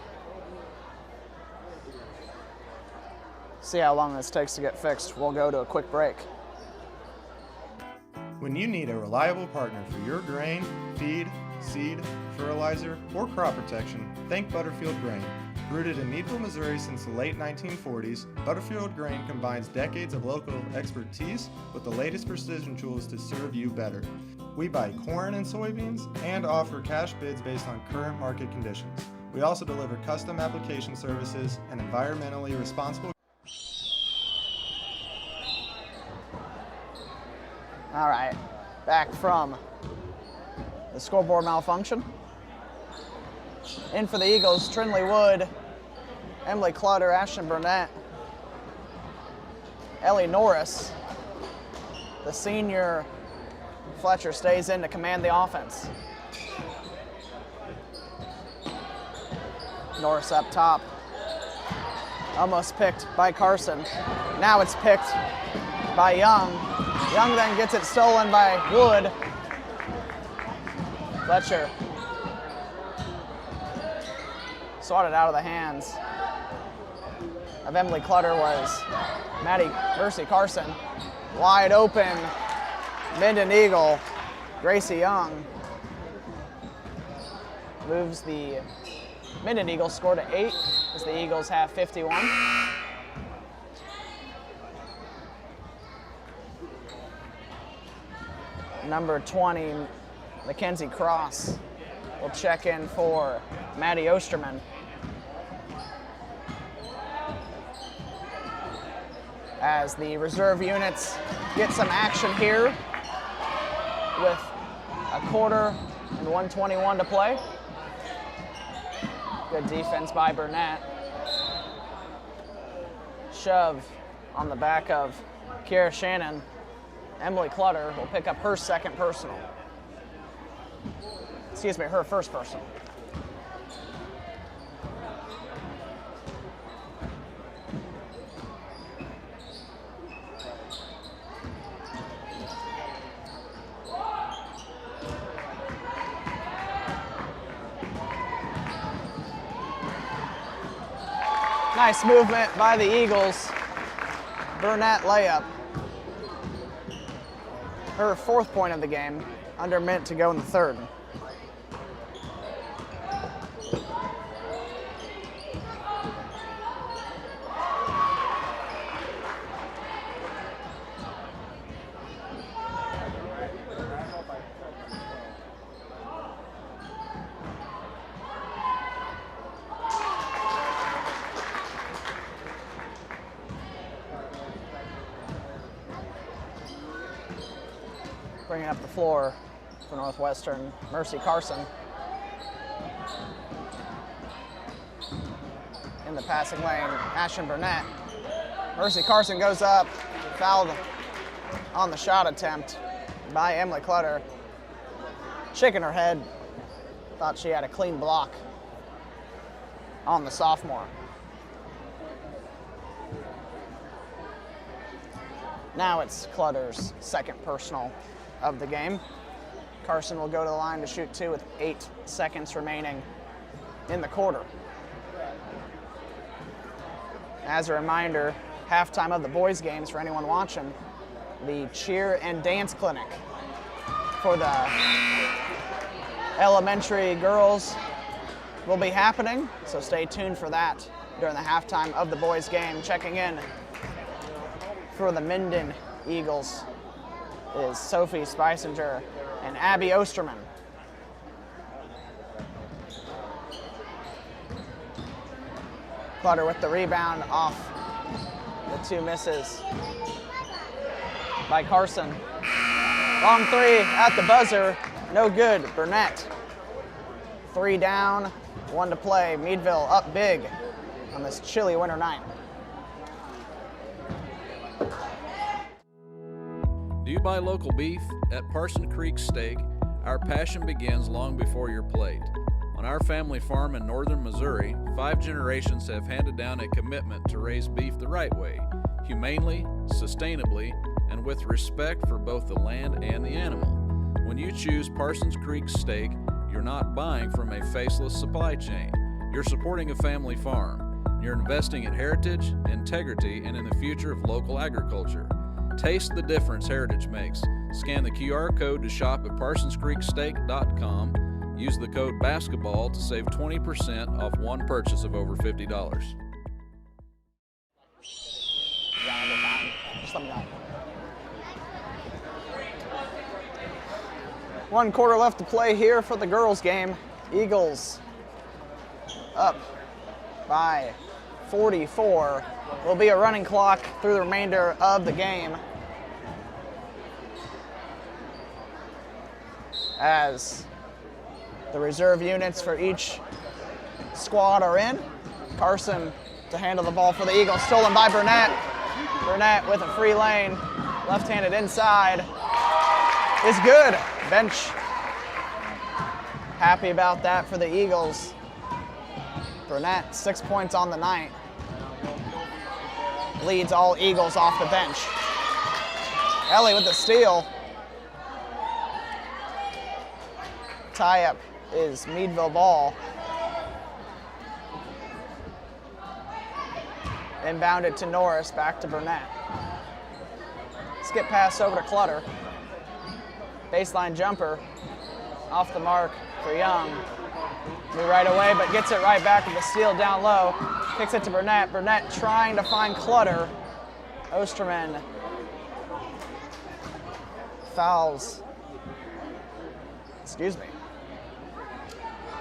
See how long this takes to get fixed. We'll go to a quick break. When you need a reliable partner for your grain, feed, seed, fertilizer, or crop protection, think Butterfield Grain. Rooted in Meadville, Missouri since the late 1940s, Butterfield Grain combines decades of local expertise with the latest precision tools to serve you better. We buy corn and soybeans and offer cash bids based on current market conditions. We also deliver custom application services and environmentally responsible. All right, back from the scoreboard malfunction. In for the Eagles, Trinley Wood, Emily Clutter, Ashton Burnett, Ellie Norris. The senior Fletcher stays in to command the offense. Norris up top. Almost picked by Carson. Now it's picked by Young. Young then gets it stolen by Wood. Fletcher swatted out of the hands of Emily Clutter was Mercy Carson. Wide open, Minden Eagle, Gracie Young moves the Minden Eagles score to 8 as the Eagles have 51. Number 20, Mackenzie Cross, will check in for Maddie Osterman. As the reserve units get some action here with a quarter and 1:21 to play. Good defense by Burnett. Shove on the back of Kiera Shannon. Emily Clutter will pick up her second personal. Excuse me, her first personal. Nice movement by the Eagles. Burnett layup. Her fourth point of the game, under a minute to go in the third. Bringing up the floor for Northwestern, Mercy Carson. In the passing lane, Ashton Burnett. Mercy Carson goes up, fouled on the shot attempt by Emily Clutter. Shaking her head, thought she had a clean block on the sophomore. Now it's Clutter's second personal of the game. Carson will go to the line to shoot two with 8 seconds remaining in the quarter. As a reminder, halftime of the boys' games for anyone watching, the cheer and dance clinic for the elementary girls will be happening, so stay tuned for that during the halftime of the boys' game. Checking in for the Minden Eagles is Sophie Spicinger and Abby Osterman. Clutter with the rebound off the two misses by Carson. Long three at the buzzer, no good. Burnett, 3 down, 1 to play. Meadville up big on this chilly winter night. Do you buy local beef? At Parson Creek Steak, our passion begins long before your plate. On our family farm in northern Missouri, 5 generations have handed down a commitment to raise beef the right way, humanely, sustainably, and with respect for both the land and the animal. When you choose Parsons Creek Steak, you're not buying from a faceless supply chain. You're supporting a family farm. You're investing in heritage, integrity, and in the future of local agriculture. Taste the difference heritage makes. Scan the QR code to shop at parsonscreeksteak.com. Use the code BASKETBALL to save 20% off one purchase of over $50. Just let me know. 1 quarter left to play here for the girls' game. Eagles up by 44. Will be a running clock through the remainder of the game as the reserve units for each squad are in. Carson to handle the ball for the Eagles, stolen by Burnett. Burnett with a free lane, left-handed inside, is good. Bench happy about that for the Eagles. Burnett, 6 points on the night. Leads all Eagles off the bench. Ellie with the steal. Tie-up is Meadville ball. Inbounded to Norris, back to Burnett. Skip pass over to Clutter. Baseline jumper, off the mark for Young. Knew right away, but gets it right back with the steal down low. Kicks it to Burnett. Burnett trying to find Clutter. Osterman fouls excuse me.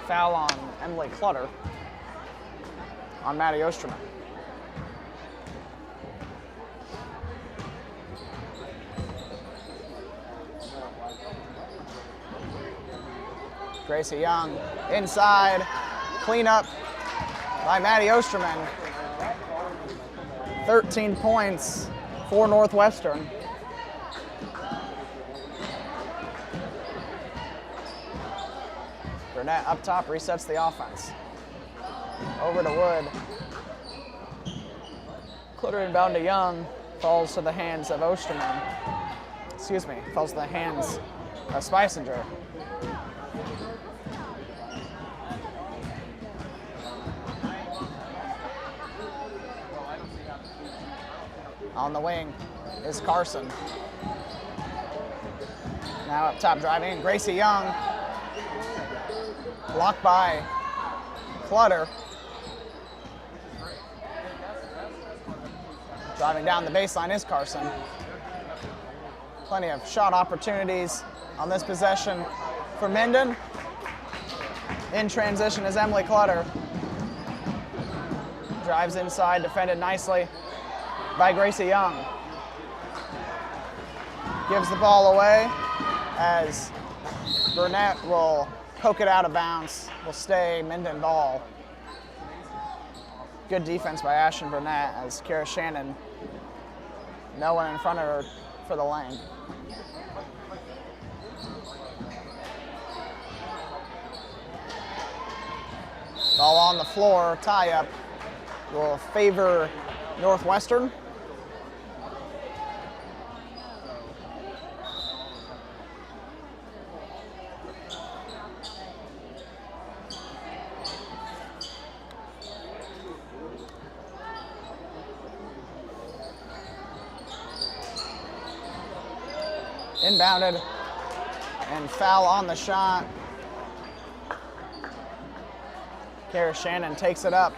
Foul on Emily Clutter on Maddie Osterman. Gracie Young inside, cleanup by Maddie Osterman. 13 points for Northwestern. Burnett up top resets the offense. Over to Wood. Clutter inbound to Young. Falls to the hands of Osterman. Excuse me, falls to the hands of Spicinger. On the wing is Carson. Now up top driving in, Gracie Young. Blocked by Clutter. Driving down the baseline is Carson. Plenty of shot opportunities on this possession for Minden. In transition is Emily Clutter. Drives inside, defended nicely by Gracie Young. Gives the ball away as Burnett will poke it out of bounds. Will stay Minden ball. Good defense by Ashton Burnett as Kara Shannon, no one in front of her for the lane. Ball on the floor, tie up will favor Northwestern. Inbounded and foul on the shot. Kara Shannon takes it up,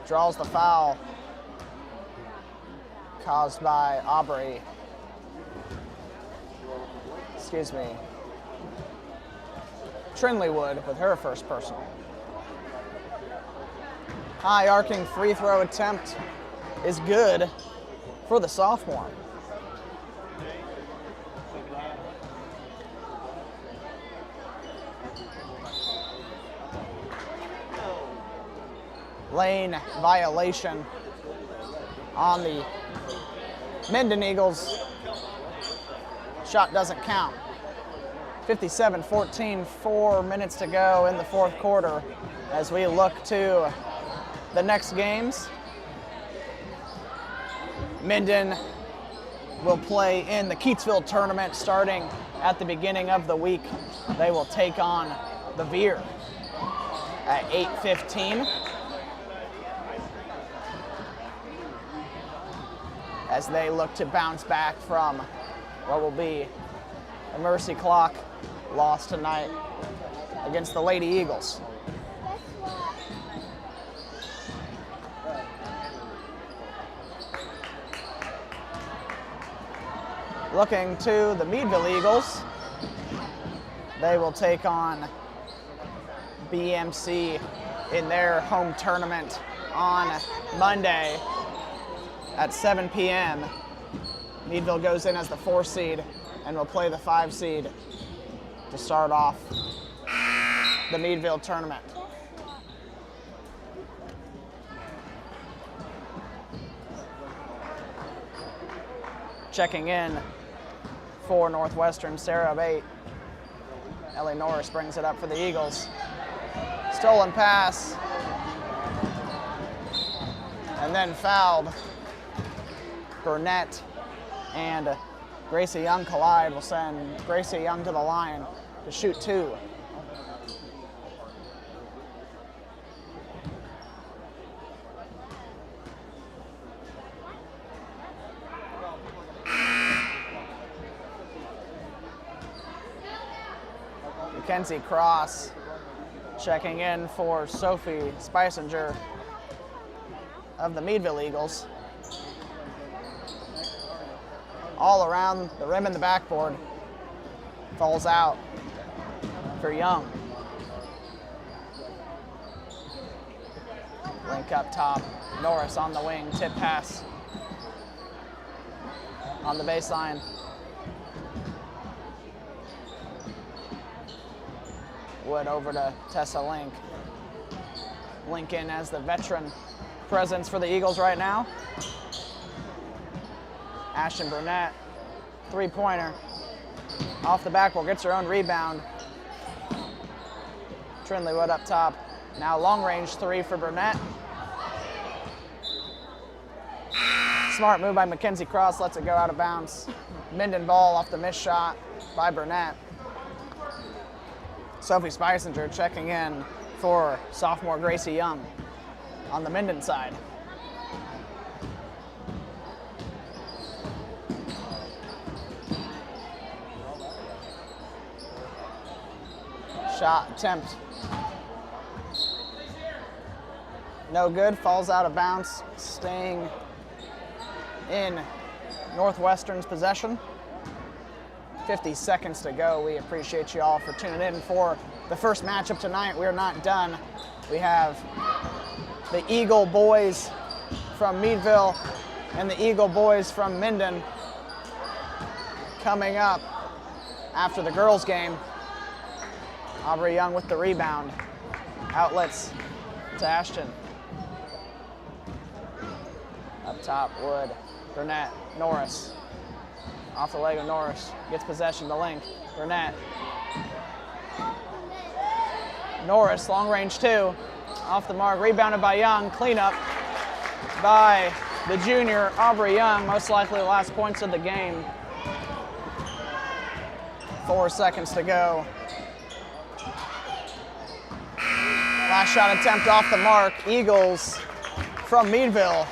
draws the foul caused by Aubrey. Excuse me. Trinley Wood with her first personal. High arcing free throw attempt is good for the sophomore. Lane violation on the Minden Eagles. Shot doesn't count. 57-14, 4 minutes to go in the fourth quarter as we look to the next games. Minden will play in the Keatsville tournament starting at the beginning of the week. They will take on the Veer at 8:15. As they look to bounce back from what will be a mercy clock loss tonight against the Lady Eagles. Looking to the Meadville Eagles, they will take on BMC in their home tournament on Monday at 7 p.m. Meadville goes in as the 4 seed and will play the 5 seed to start off the Meadville tournament. Checking in for Northwestern, Sarah Bate. Ellie Norris brings it up for the Eagles. Stolen pass. And then fouled. Burnett and Gracie Young collide will send Gracie Young to the line to shoot 2. Mackenzie Cross checking in for Sophie Spicinger of the Meadville Eagles. All around the rim and the backboard. Falls out for Young. Link up top. Norris on the wing. Tip pass. On the baseline. Wood over to Tessa Link. Lincoln as the veteran presence for the Eagles right now. Ashton Burnett, three-pointer. Off the backboard, gets her own rebound. Trindley Wood up top. Now long-range three for Burnett. Smart move by Mackenzie Cross, lets it go out of bounds. Minden ball off the missed shot by Burnett. Sophie Spicinger checking in for sophomore Gracie Young on the Minden side. Shot attempt. No good, falls out of bounds, staying in Northwestern's possession. 50 seconds to go. We appreciate you all for tuning in for the first matchup tonight. We're not done. We have the Eagle boys from Meadville and the Eagle boys from Minden coming up after the girls' game. Aubrey Young with the rebound. Outlets to Ashton. Up top, Wood, Burnett, Norris. Off the leg of Norris, gets possession to Link. Burnett. Norris, long range two. Off the mark, rebounded by Young. Cleanup by the junior, Aubrey Young, most likely the last points of the game. 4 seconds to go. Last shot attempt off the mark. Eagles from Meadville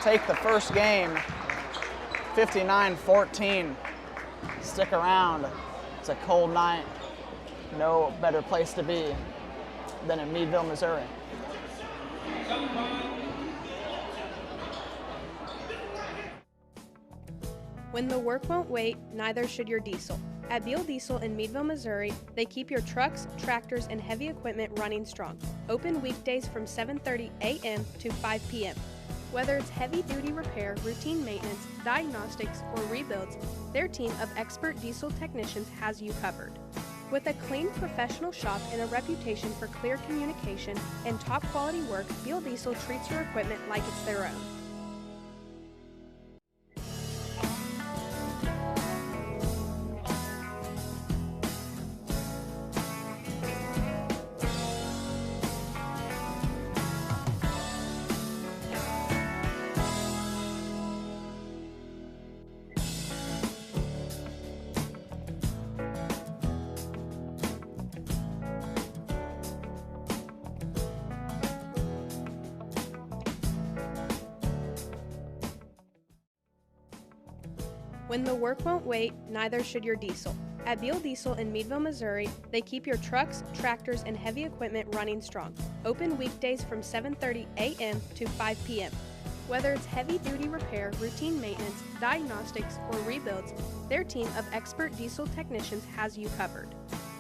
take the first game, 59-14. Stick around. It's a cold night. No better place to be than in Meadville, Missouri. When the work won't wait, neither should your diesel. At Beal Diesel in Meadville, Missouri, they keep your trucks, tractors, and heavy equipment running strong. Open weekdays from 7:30 a.m. to 5 p.m. Whether it's heavy-duty repair, routine maintenance, diagnostics, or rebuilds, their team of expert diesel technicians has you covered. With a clean, professional shop and a reputation for clear communication and top-quality work, Beal Diesel treats your equipment like it's their own. When the work won't wait, neither should your diesel. At Beal Diesel in Meadville, Missouri, they keep your trucks, tractors, and heavy equipment running strong. Open weekdays from 7:30 a.m. to 5 p.m. Whether it's heavy-duty repair, routine maintenance, diagnostics, or rebuilds, their team of expert diesel technicians has you covered.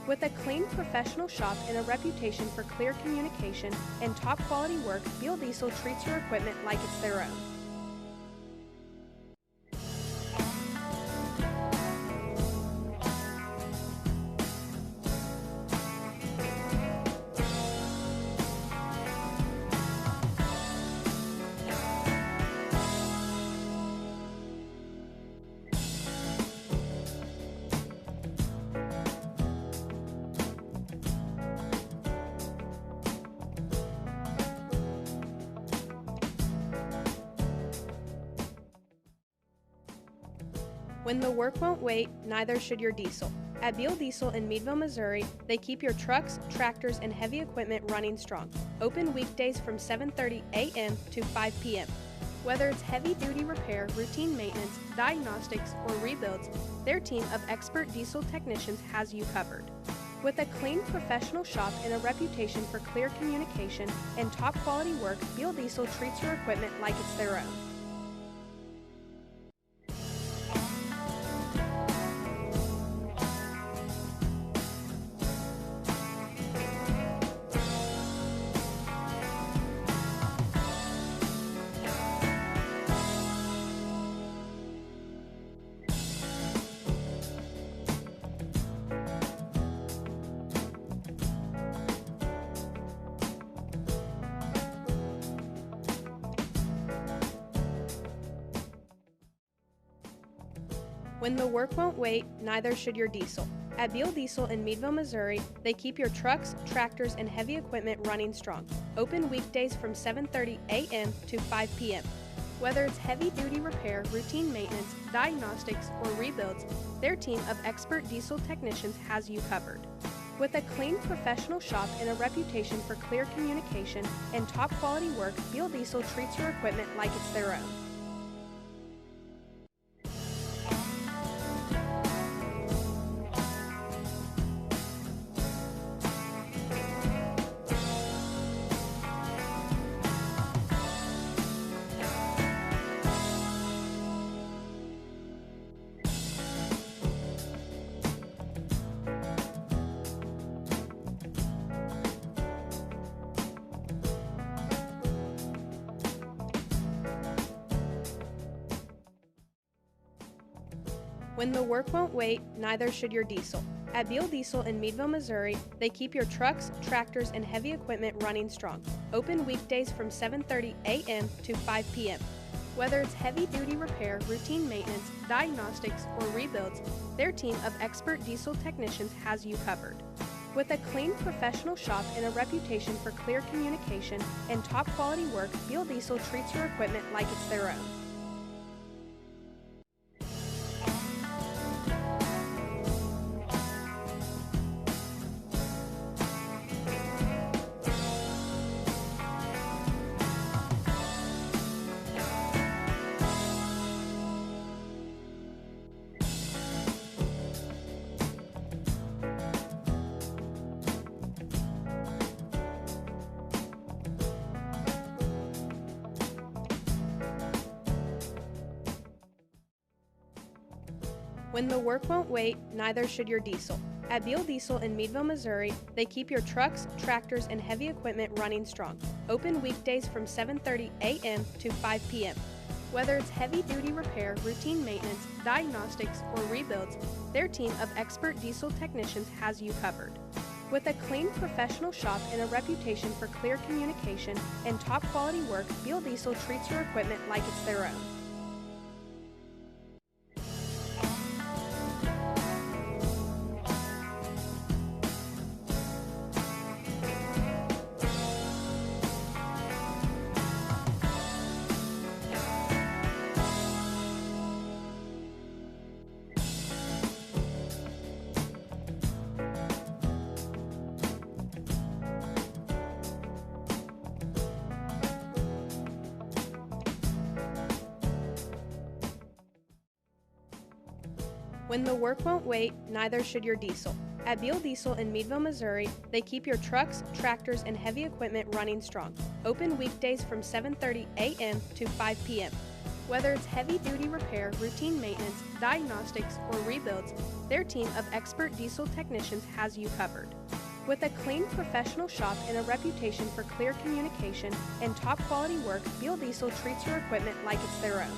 With a clean, professional shop and a reputation for clear communication and top-quality work, Beal Diesel treats your equipment like it's their own. When the work won't wait, neither should your diesel. At Beal Diesel in Meadville, Missouri, they keep your trucks, tractors, and heavy equipment running strong. Open weekdays from 7:30 a.m. to 5 p.m. Whether it's heavy-duty repair, routine maintenance, diagnostics, or rebuilds, their team of expert diesel technicians has you covered. With a clean, professional shop and a reputation for clear communication and top-quality work, Beal Diesel treats your equipment like it's their own. When the work won't wait, neither should your diesel. At Beal Diesel in Meadville, Missouri, they keep your trucks, tractors, and heavy equipment running strong. Open weekdays from 7:30 a.m. to 5 p.m. Whether it's heavy-duty repair, routine maintenance, diagnostics, or rebuilds, their team of expert diesel technicians has you covered. With a clean, professional shop and a reputation for clear communication and top-quality work, Beal Diesel treats your equipment like it's their own. When the work won't wait, neither should your diesel. At Beal Diesel in Meadville, Missouri, they keep your trucks, tractors, and heavy equipment running strong. Open weekdays from 7:30 a.m. to 5 p.m. Whether it's heavy-duty repair, routine maintenance, diagnostics, or rebuilds, their team of expert diesel technicians has you covered. With a clean, professional shop and a reputation for clear communication and top-quality work, Beal Diesel treats your equipment like it's their own. When the work won't wait, neither should your diesel. At Beal Diesel in Meadville, Missouri, they keep your trucks, tractors, and heavy equipment running strong. Open weekdays from 7:30 a.m. to 5 p.m. Whether it's heavy-duty repair, routine maintenance, diagnostics, or rebuilds, their team of expert diesel technicians has you covered. With a clean, professional shop and a reputation for clear communication and top-quality work, Beal Diesel treats your equipment like it's their own. When the work won't wait, neither should your diesel. At Beal Diesel in Meadville, Missouri, they keep your trucks, tractors, and heavy equipment running strong. Open weekdays from 7:30 a.m. to 5 p.m. Whether it's heavy-duty repair, routine maintenance, diagnostics, or rebuilds, their team of expert diesel technicians has you covered. With a clean, professional shop and a reputation for clear communication and top-quality work, Beal Diesel treats your equipment like it's their own.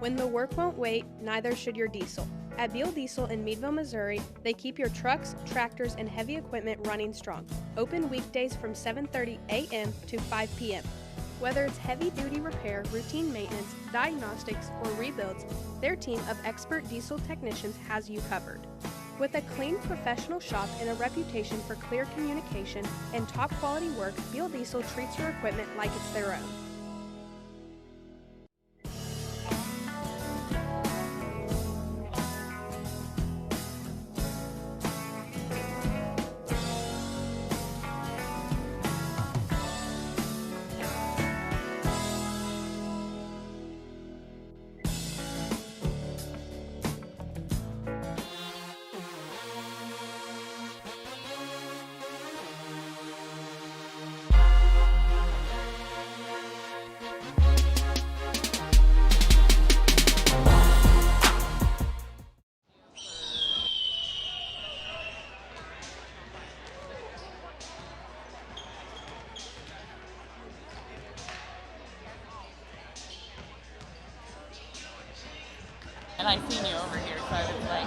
When the work won't wait, neither should your diesel. At Beal Diesel in Meadville, Missouri, they keep your trucks, tractors, and heavy equipment running strong. Open weekdays from 7:30 a.m. to 5 p.m. Whether it's heavy-duty repair, routine maintenance, diagnostics, or rebuilds, their team of expert diesel technicians has you covered. With a clean, professional shop and a reputation for clear communication and top-quality work, Beal Diesel treats your equipment like it's their own. and I seen you over here, so I was like,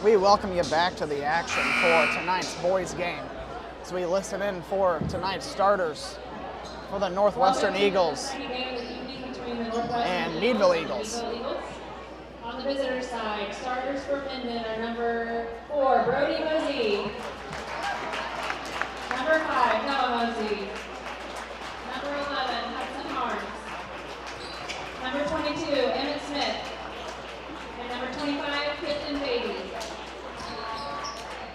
We welcome you back to the action for tonight's boys game. As we listen in for tonight's starters for the Northwestern Eagles and Meadville Eagles. On the visitor side, starters for Minden are number 4, Brody Mosey. Number 5, Noah Mosey. Number 11, Hudson Harms. Number 22, Emmett Smith. And number 25, Kristen Beatty.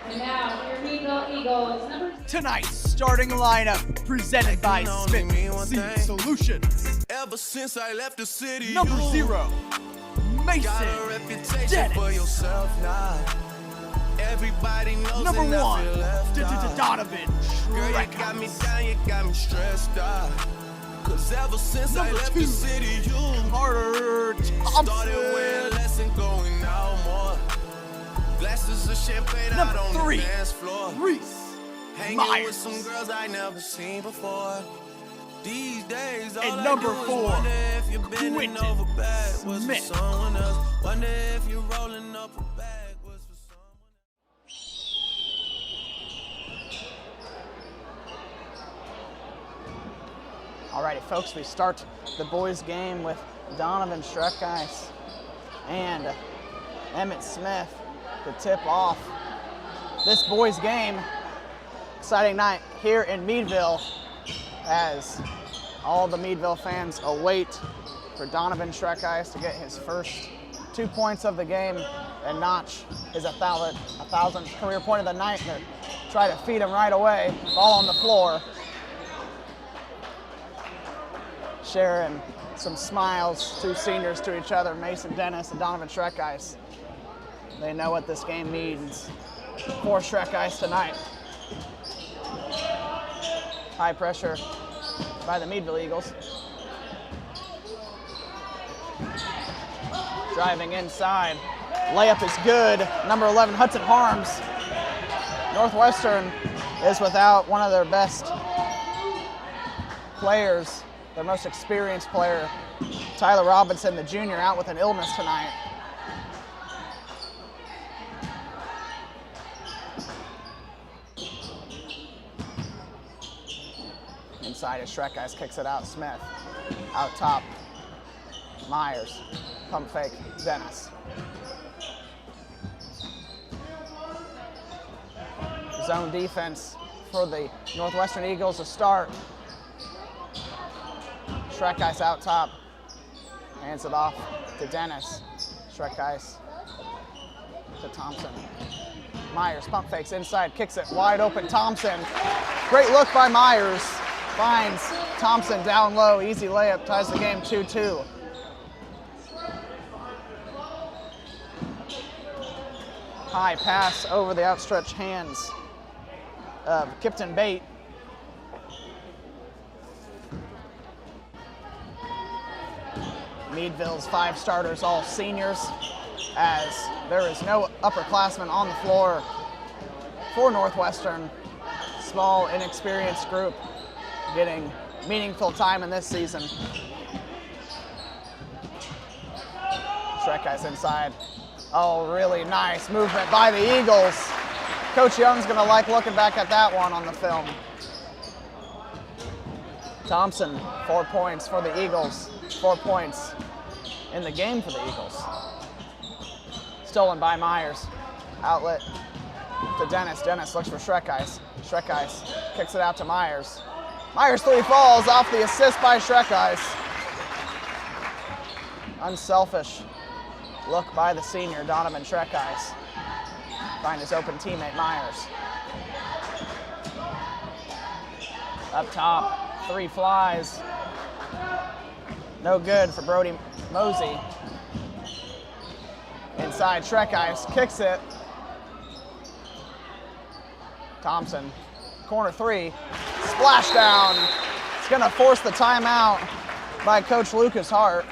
And now, your Meadville Eagles, number... Tonight's starting lineup presented by Smith Seed Solutions. Ever since I left the city, Number 0, Mason Dennis. For yourself now. Everybody knows. Number 1, Donovan Girl, you got me down, you got me stressed out. Cause ever since I left the city, you Carter started Thompson. wearing less and going out more. Glasses of champagne out Number on 3, the dance floor. Reese Hanging Myers. with some girls I never seen before. These days, all And I number do is 4, wonder if you're bending Quentin over backwards for Smith. someone else. Wonder if you're rolling up a backwards for someone else. Alrighty, folks, we start the boys game with Donovan Schreckeis and Emmett Smith to tip off this boys game. Exciting night here in Meadville as all the Meadville fans await for Donovan Schreckeis to get his first 2 points of the game and notch his 1,000th career point of the night and try to feed him right away. Ball on the floor. Sharing some smiles, 2 seniors to each other, Mason Dennis and Donovan Schreckeis. They know what this game means for Schreckeis tonight. High pressure by the Meadville Eagles. Driving inside. Layup is good. Number 11, Hudson Harms. Northwestern is without one of their best players, their most experienced player, Tyler Robinson, the junior, out with an illness tonight. Inside as Schreckeis kicks it out. Smith out top. Myers, pump fake, Dennis. Zone defense for the Northwestern Eagles to start. Schreckeis out top. Hands it off to Dennis. Schreckeis to Thompson. Myers pump fakes inside, kicks it wide open. Thompson. Great look by Myers. Finds Thompson down low. Easy layup, ties the game 2-2. High pass over the outstretched hands of Kipton Bate. Meadville's 5 starters, all seniors, as there is no upperclassmen on the floor for Northwestern. Small, inexperienced group getting meaningful time in this season. Schreckeis inside. Oh, really nice movement by the Eagles. Coach Young's gonna like looking back at that one on the film. Thompson, 4 points for the Eagles. 4 points in the game for the Eagles. Stolen by Myers. Outlet to Dennis. Dennis looks for Schreckeis. Schreckeis kicks it out to Myers. Myers 3 falls off the assist by Schreckeis. Unselfish look by the senior, Donovan Schreckeis. Find his open teammate, Myers. Up top, 3 flies. No good for Brody Mosey. Inside, Schreckeis kicks it. Thompson, corner 3, splashdown. It's gonna force the timeout by Coach Lucas Hart.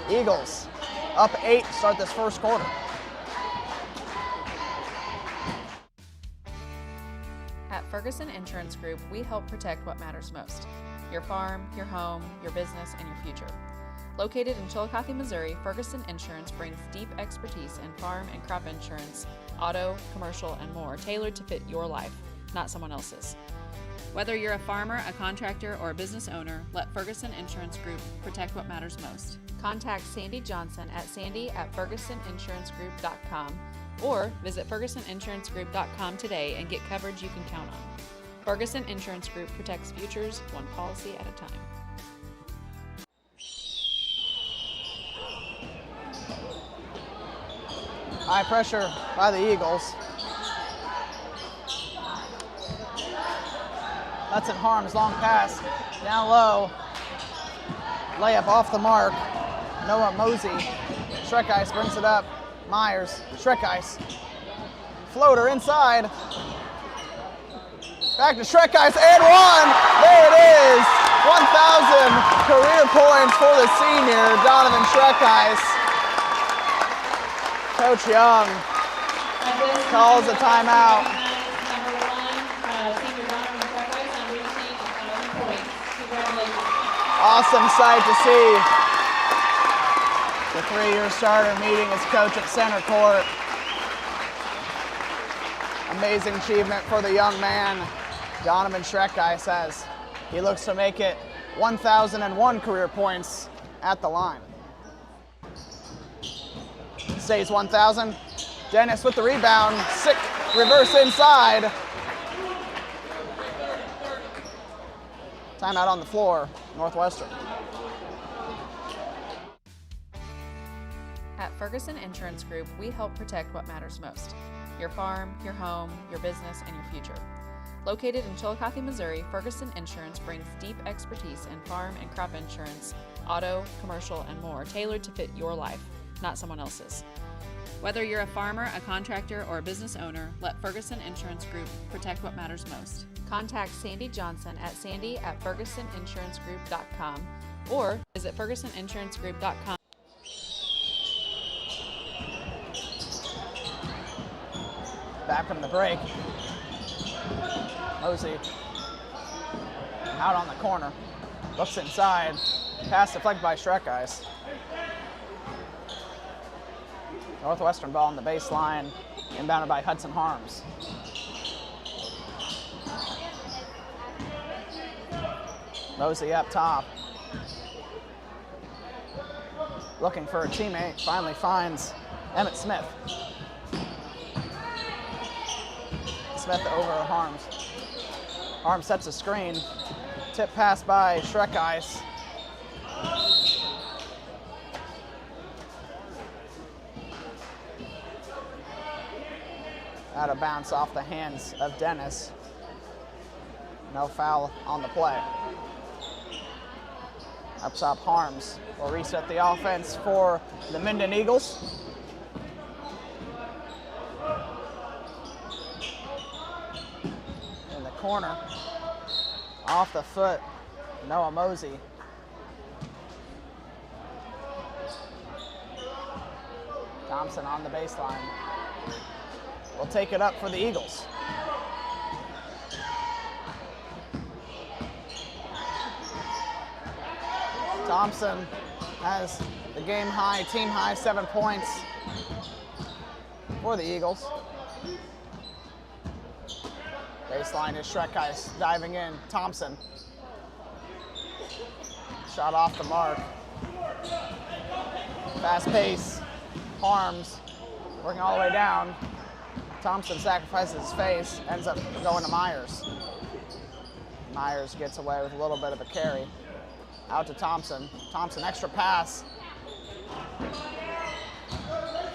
Eagles up 8 to start this first quarter. At Ferguson Insurance Group, we help protect what matters most: your farm, your home, your business, and your future. Located in Chillicothe, Missouri, Ferguson Insurance brings deep expertise in farm and crop insurance, auto, commercial, and more, tailored to fit your life, not someone else's. Whether you're a farmer, a contractor, or a business owner, let Ferguson Insurance Group protect what matters most. Contact Sandy Johnson at sandy@fergusoninsurancegroup.com or visit fergusoninsurancegroup.com today and get coverage you can count on. Ferguson Insurance Group protects futures one policy at a time. High pressure by the Eagles. Hudson Harms, long pass, down low. Layup off the mark. Noah Mosey. Schreckeis brings it up. Myers, Schreckeis. Floater inside. Back to Schreckeis and 1. There it is. 1,000 career points for the senior, Donovan Schreckeis. Coach Young calls a timeout. Awesome sight to see. The 3-year starter meeting his coach at center court. Amazing achievement for the young man. Donovan Schreckeis says he looks to make it 1,001 career points at the line. Stays 1,000. Dennis with the rebound. Sick reverse inside. Timeout on the floor, Northwestern. At Ferguson Insurance Group, we help protect what matters most: your farm, your home, your business, and your future. Located in Chillicothe, Missouri, Ferguson Insurance brings deep expertise in farm and crop insurance, auto, commercial, and more, tailored to fit your life, not someone else's. Whether you're a farmer, a contractor, or a business owner, let Ferguson Insurance Group protect what matters most. Contact Sandy Johnson at sandy@fergusoninsurancegroup.com or visit fergusoninsurancegroup.com. Back from the break. Mosey out on the corner. Looks inside. Pass deflected by Schreckeis. Northwestern ball on the baseline. Inbounded by Hudson Harms. Mosey up top. Looking for a teammate. Finally finds Emmett Smith. Smith over Harms. Harms sets a screen. Tip pass by Schreckeis. Out of bounds off the hands of Dennis. No foul on the play. Up top, Harms will reset the offense for the Minden Eagles. In the corner, off the foot, Noah Mosey. Thompson on the baseline. Will take it up for the Eagles. Thompson has the game high, team high, 7 points for the Eagles. Baseline is Schreckeis diving in. Thompson. Shot off the mark. Fast pace. Harms working all the way down. Thompson sacrifices his face, ends up going to Myers. Myers gets away with a little bit of a carry. Out to Thompson. Thompson, extra pass.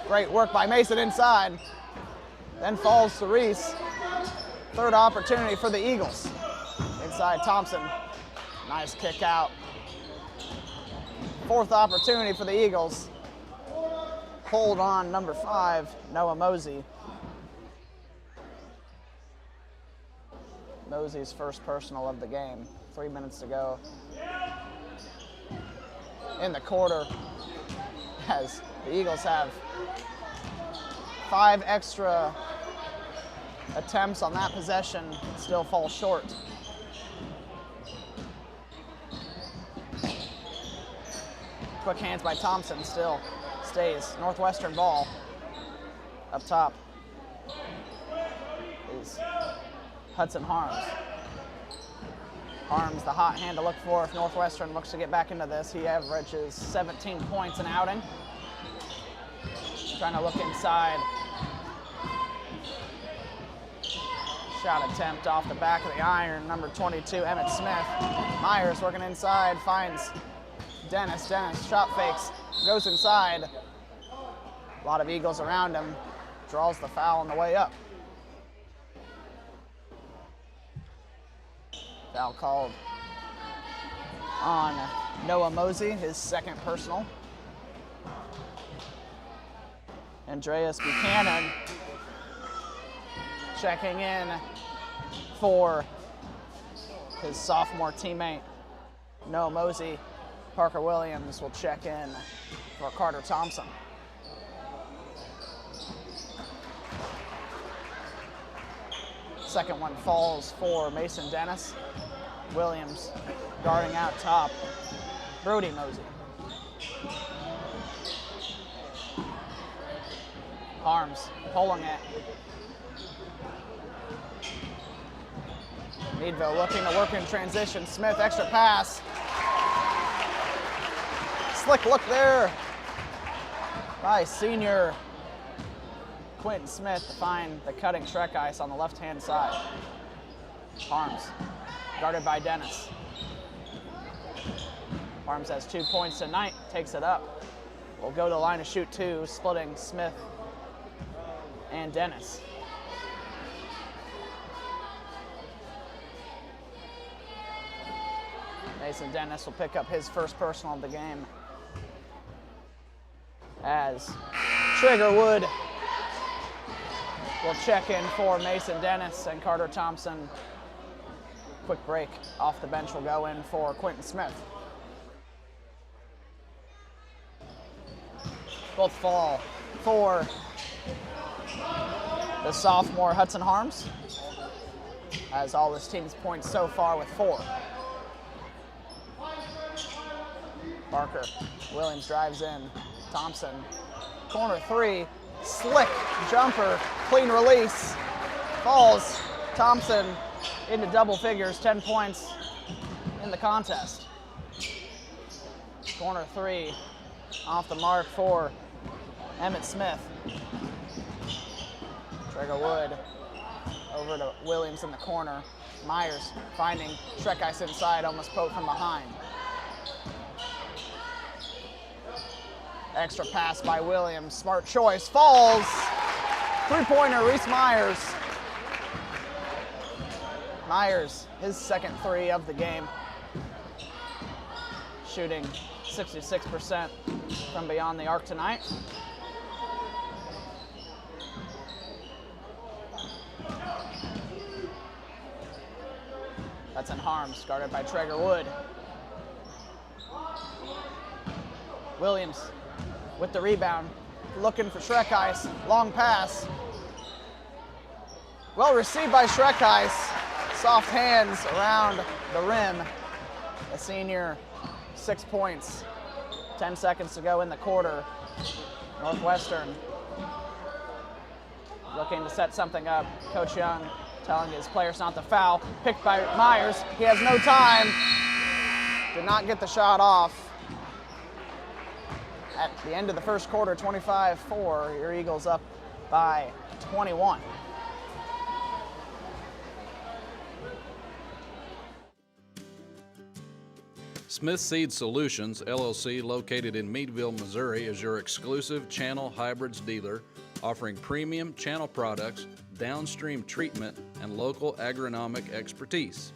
Great work by Mason inside. Then falls to Reese. Third opportunity for the Eagles. Inside Thompson. Nice kick out. Fourth opportunity for the Eagles. Hold on, number 5, Noah Mosey. Mosey's first personal of the game. 3 minutes to go in the quarter, as the Eagles have 5 extra attempts on that possession, still fall short. Quick hands by Thompson, still stays. Northwestern ball. Up top is Hudson Harms. Harms, the hot hand to look for if Northwestern looks to get back into this. He averages 17 points an outing. Trying to look inside. Shot attempt off the back of the iron. Number 22, Emmett Smith. Myers working inside, finds Dennis. Dennis shot fakes, goes inside. A lot of Eagles around him. Draws the foul on the way up. Foul called on Noah Mosey, his second personal. Andreas Buchanan checking in for his sophomore teammate, Noah Mosey. Parker Williams will check in for Carter Thompson. Second one falls for Mason Dennis. Williams guarding out top. Brody Mosey. Harms pulling it. Meadville looking to work in transition. Smith, extra pass. Slick look there by senior Quentin Smith to find the cutting Shrek ice on the left-hand side. Harms, guarded by Dennis. Harms has 2 points tonight, takes it up. Will go to the line to shoot 2, splitting Smith and Dennis. Mason Dennis will pick up his first personal of the game as Trigger Wood will check in for Mason Dennis, and Carter Thompson. Quick break off the bench will go in for Quentin Smith. Both fall for the sophomore Hudson Harms, as all his team's points so far with 4. Barker, Williams drives in. Thompson, corner 3, slick jumper, clean release, falls. Thompson into double figures, 10 points in the contest. Corner 3, off the mark for Emmett Smith. Trigger Wood over to Williams in the corner. Myers finding Shrek ice inside, almost poked from behind. Extra pass by Williams, smart choice, falls. 3-pointer, Reese Myers. Myers, his second 3 of the game. Shooting 66% from beyond the arc tonight. That's in Harms, guarded by Traeger Wood. Williams with the rebound, looking for Shrek ice, long pass. Well received by Shrek ice, soft hands around the rim. The senior, 6 points, 10 seconds to go in the quarter. Northwestern looking to set something up. Coach Young telling his players not to foul. Picked by Myers, he has no time. Did not get the shot off. At the end of the first quarter, 25-4, your Eagles up by 21. Smith Seed Solutions, LLC, located in Meadville, Missouri, is your exclusive channel hybrids dealer, offering premium channel products, downstream treatment, and local agronomic expertise.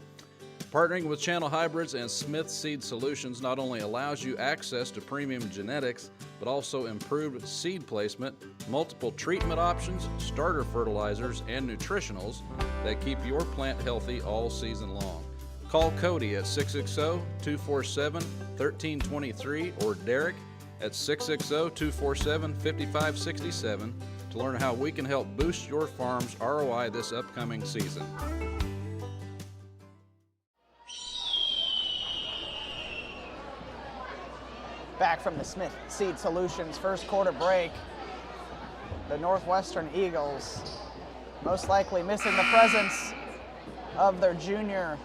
Partnering with Channel Hybrids and Smith Seed Solutions not only allows you access to premium genetics, but also improved seed placement, multiple treatment options, starter fertilizers, and nutritionals that keep your plant healthy all season long. Call Cody at 660-247-1323 or Derek at 660-247-5567 to learn how we can help boost your farm's ROI this upcoming season. Back from the Smith Seed Solutions first quarter break, the Northwestern Eagles most likely missing the presence of their junior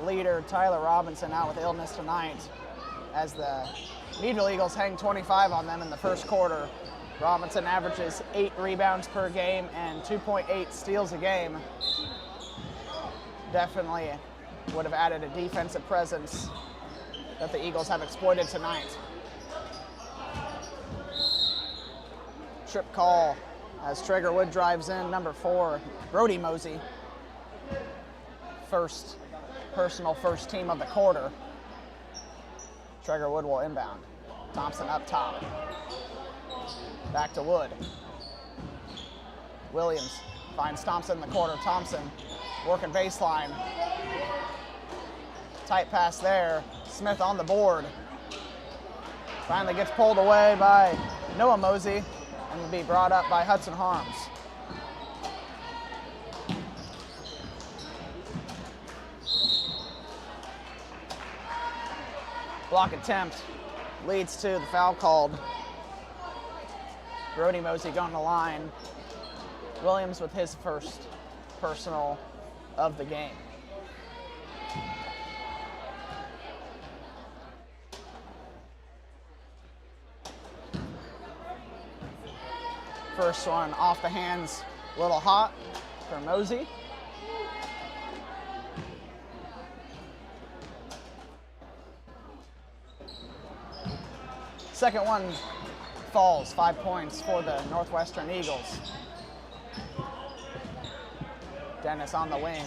leader Tyler Robinson out with illness tonight, as the Meadville Eagles hang 25 on them in the first quarter. Robinson averages 8 rebounds per game and 2.8 steals a game. Definitely would have added a defensive presence that the Eagles have exploited tonight. Trip call as Traeger Wood drives in, number 4, Brody Mosey. First team of the quarter. Traeger Wood will inbound. Thompson up top. Back to Wood. Williams finds Thompson in the corner. Thompson working baseline. Tight pass there. Smith on the board. Finally gets pulled away by Noah Mosey and will be brought up by Hudson Harms. Block attempt leads to the foul called. Brody Mosey going to the line. Williams with his first personal of the game. First one off the hands, a little hot for Mosey. Second one falls, 5 points for the Northwestern Eagles. Dennis on the wing,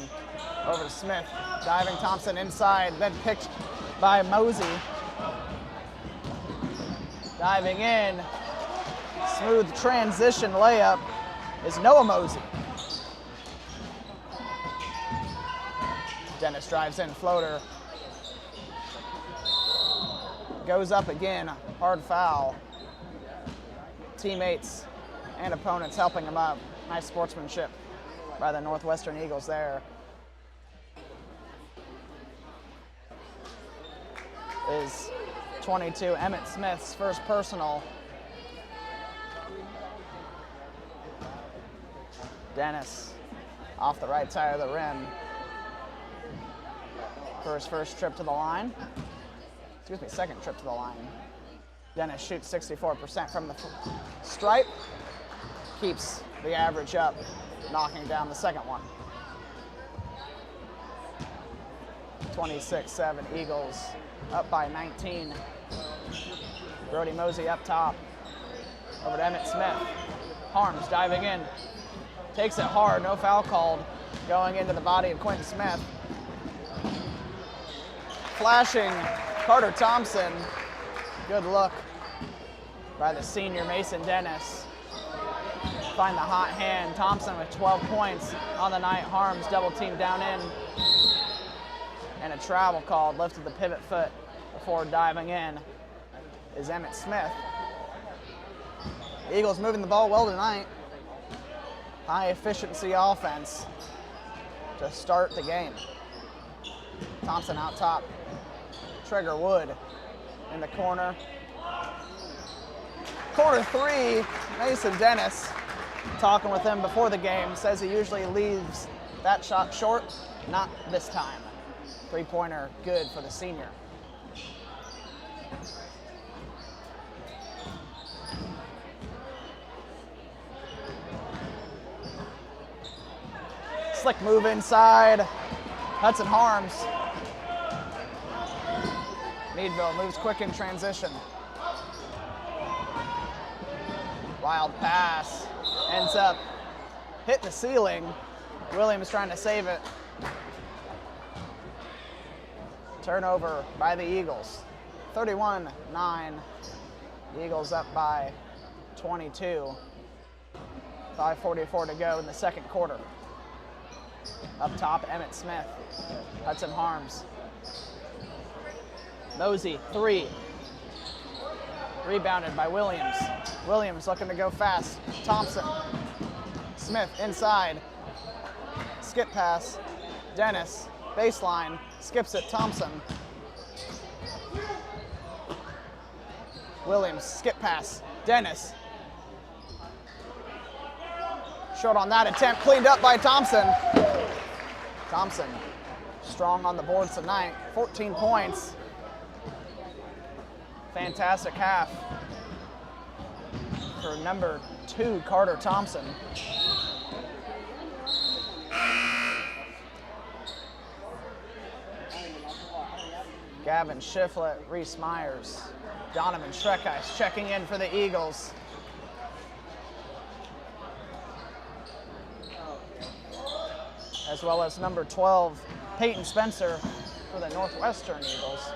over to Smith, diving Thompson inside, then picked by Mosey. Diving in, smooth transition layup is Noah Mosey. Dennis drives in, floater. Goes up again, hard foul. Teammates and opponents helping him up. Nice sportsmanship by the Northwestern Eagles there. Is 22, Emmett Smith's first personal. Dennis off the right side of the rim for his first trip to the line. Second trip to the line. Dennis shoots 64% from the stripe, keeps the average up, knocking down the second one. 26-7 Eagles, up by 19. Brody Mosey up top, over to Emmett Smith. Harms diving in, takes it hard, no foul called, going into the body of Quentin Smith. Flashing Carter Thompson, good look by the senior Mason Dennis. Find the hot hand, Thompson with 12 points on the night. Harms double team down in, and a travel called, lifted the pivot foot before diving in is Emmett Smith. The Eagles moving the ball well tonight. High efficiency offense to start the game. Thompson out top. Traeger Wood in the corner. Corner 3, Mason Dennis, talking with him before the game, says he usually leaves that shot short, not this time. Three-pointer good for the senior. Slick move inside. Hudson Harms. Meadville moves quick in transition. Wild pass. Ends up hitting the ceiling. Williams trying to save it. Turnover by the Eagles. 31-9. The Eagles up by 22. 5:44 to go in the second quarter. Up top, Emmett Smith. Hudson Harms. Mosey, 3. Rebounded by Williams. Williams looking to go fast. Thompson. Smith inside. Skip pass. Dennis. Baseline. Skips it. Thompson. Williams. Skip pass. Dennis. Short on that attempt. Cleaned up by Thompson. Thompson. Strong on the boards tonight. 14 points. Fantastic half for number 2, Carter Thompson. Gavin Shiflett, Reese Myers, Donovan Schreckice checking in for the Eagles. As well as number 12, Peyton Spencer for the Northwestern Eagles.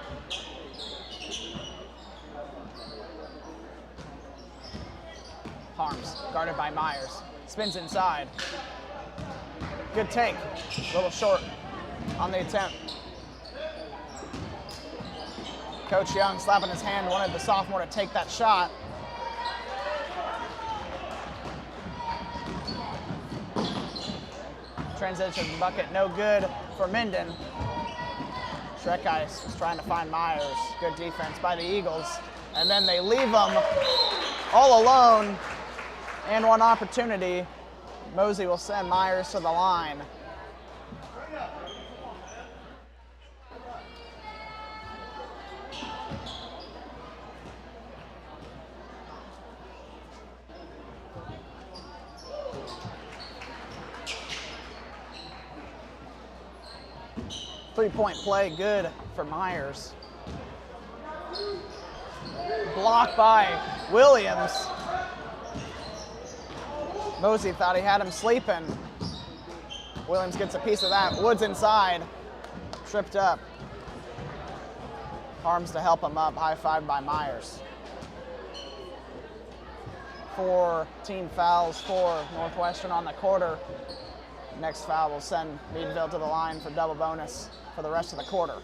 Harms, guarded by Myers. Spins inside. Good take. A little short on the attempt. Coach Young slapping his hand, wanted the sophomore to take that shot. Transition bucket, no good for Minden. Schreckice was trying to find Myers. Good defense by the Eagles. And then they leave him all alone. And one opportunity, Mosey will send Myers to the line. Three-point play, good for Myers. Blocked by Williams. Mosey thought he had him sleeping. Williams gets a piece of that. Woods inside. Tripped up. Harms to help him up. High-fived by Myers. 4 team fouls for Northwestern on the quarter. Next foul will send Meadville to the line for double bonus for the rest of the quarter.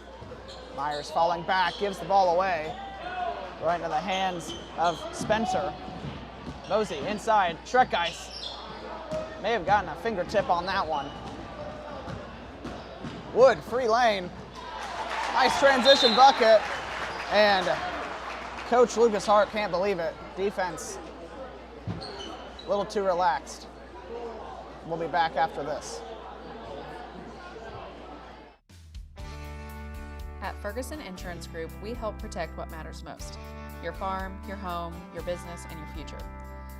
Myers falling back, gives the ball away. Right into the hands of Spencer. Mosey inside, Schreckice. May have gotten a fingertip on that one. Wood, free lane. Nice transition bucket. And Coach Lucas Hart can't believe it. Defense, a little too relaxed. We'll be back after this. At Ferguson Insurance Group, we help protect what matters most: your farm, your home, your business, and your future.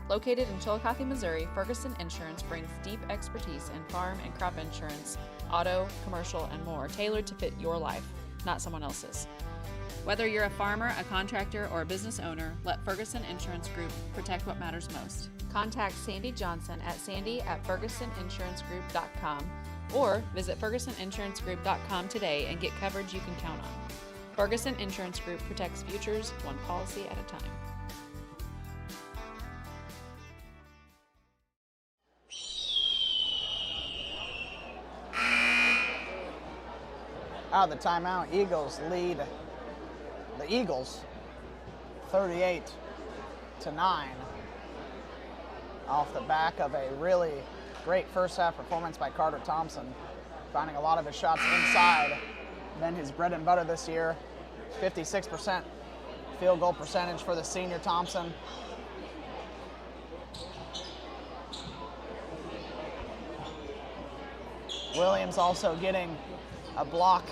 Located in Chillicothe, Missouri, Ferguson Insurance brings deep expertise in farm and crop insurance, auto, commercial, and more, tailored to fit your life, not someone else's. Whether you're a farmer, a contractor, or a business owner, let Ferguson Insurance Group protect what matters most. Contact Sandy Johnson at sandy@fergusoninsurancegroup.com or visit fergusoninsurancegroup.com today and get coverage you can count on. Ferguson Insurance Group protects futures one policy at a time. Out of the timeout, Eagles lead the Eagles 38-9 off the back of a really great first half performance by Carter Thompson, finding a lot of his shots inside. Been his bread and butter this year. 56% field goal percentage for the senior Thompson. Williams also getting a block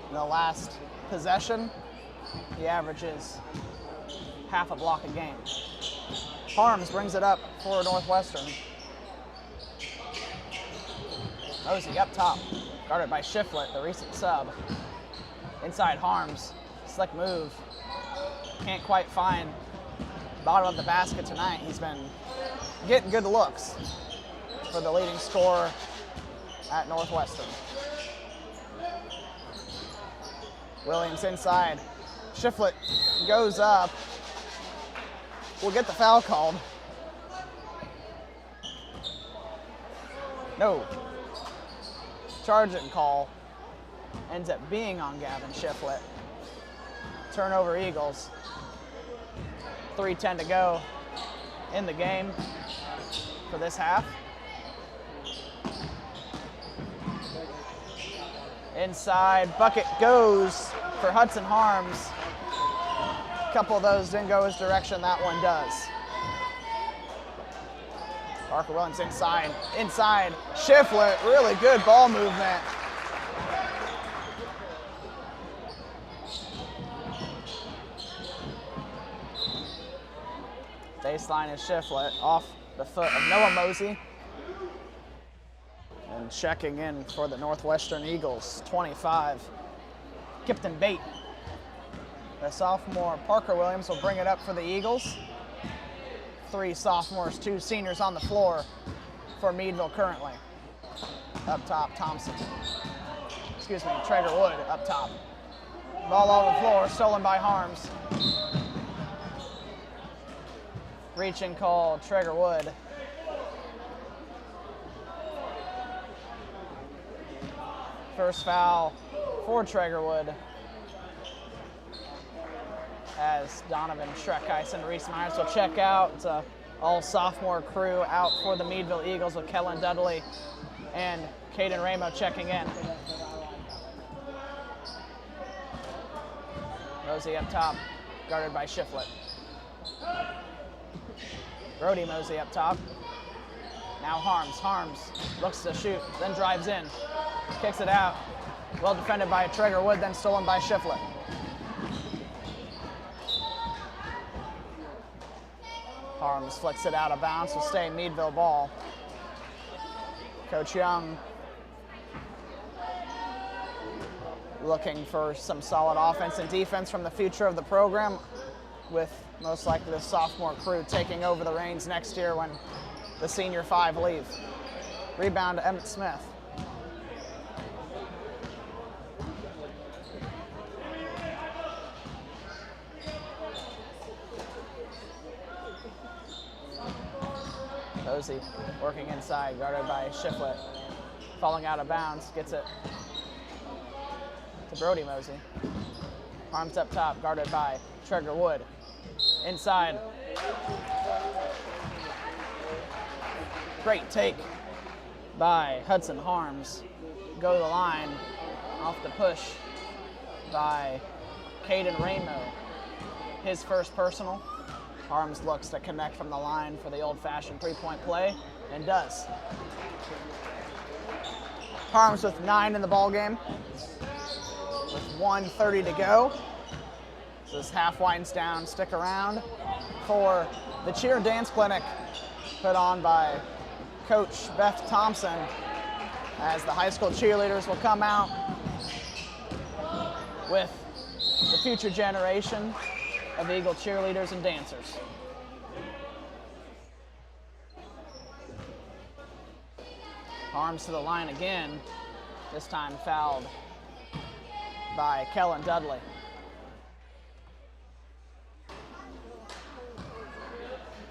in the last possession. He averages half a block a game. Harms brings it up for Northwestern. Mosey up top, guarded by Shiflett, the recent sub. Inside Harms, slick move. Can't quite find bottom of the basket tonight. He's been getting good looks for the leading scorer at Northwestern. Williams inside. Shiflett goes up. We'll get the foul called. No. Charging call ends up being on Gavin Shiflett. Turnover Eagles. 3:10 to go in the game for this half. Inside, bucket goes for Hudson Harms. A couple of those didn't go his direction, that one does. Parker Williams inside, Shiflett, really good ball movement. Baseline is Shiflett off the foot of Noah Mosey. And checking in for the Northwestern Eagles, 25, Kipton Bate. The sophomore Parker Williams will bring it up for the Eagles. 3 sophomores, 2 seniors on the floor for Meadville currently. Up top, Thompson. Excuse me, Traeger Wood up top. Ball over the floor, stolen by Harms. Reaching call, Traeger Wood. First foul for Traeger Wood as Donovan Schreckeis and Reese Myers will check out. It's a all-sophomore crew out for the Meadville Eagles with Kellen Dudley and Caden Ramo checking in. Mosey up top, guarded by Shiflett. Brody Mosey up top. Now Harms looks to shoot, then drives in. Kicks it out. Well defended by Traeger Wood, then stolen by Shiflett. Harms flicks it out of bounds, will stay Meadville ball. Coach Young looking for some solid offense and defense from the future of the program, with most likely the sophomore crew taking over the reins next year when the senior 5 leave. Rebound to Emmett Smith. Mosey working inside, guarded by Shiflett. Falling out of bounds, gets it to Brody Mosey. Arms up top, guarded by Traeger Wood. Inside. Great take by Hudson Harms. Go to the line, off the push by Caden Ramo. His first personal. Harms looks to connect from the line for the old-fashioned three-point play, and does. Harms with 9 in the ball game, with 1:30 to go. So this half winds down. Stick around for the cheer and dance clinic put on by Coach Beth Thompson, as the high school cheerleaders will come out with the future generation of Eagle cheerleaders and dancers. Harms to the line again, this time fouled by Kellen Dudley.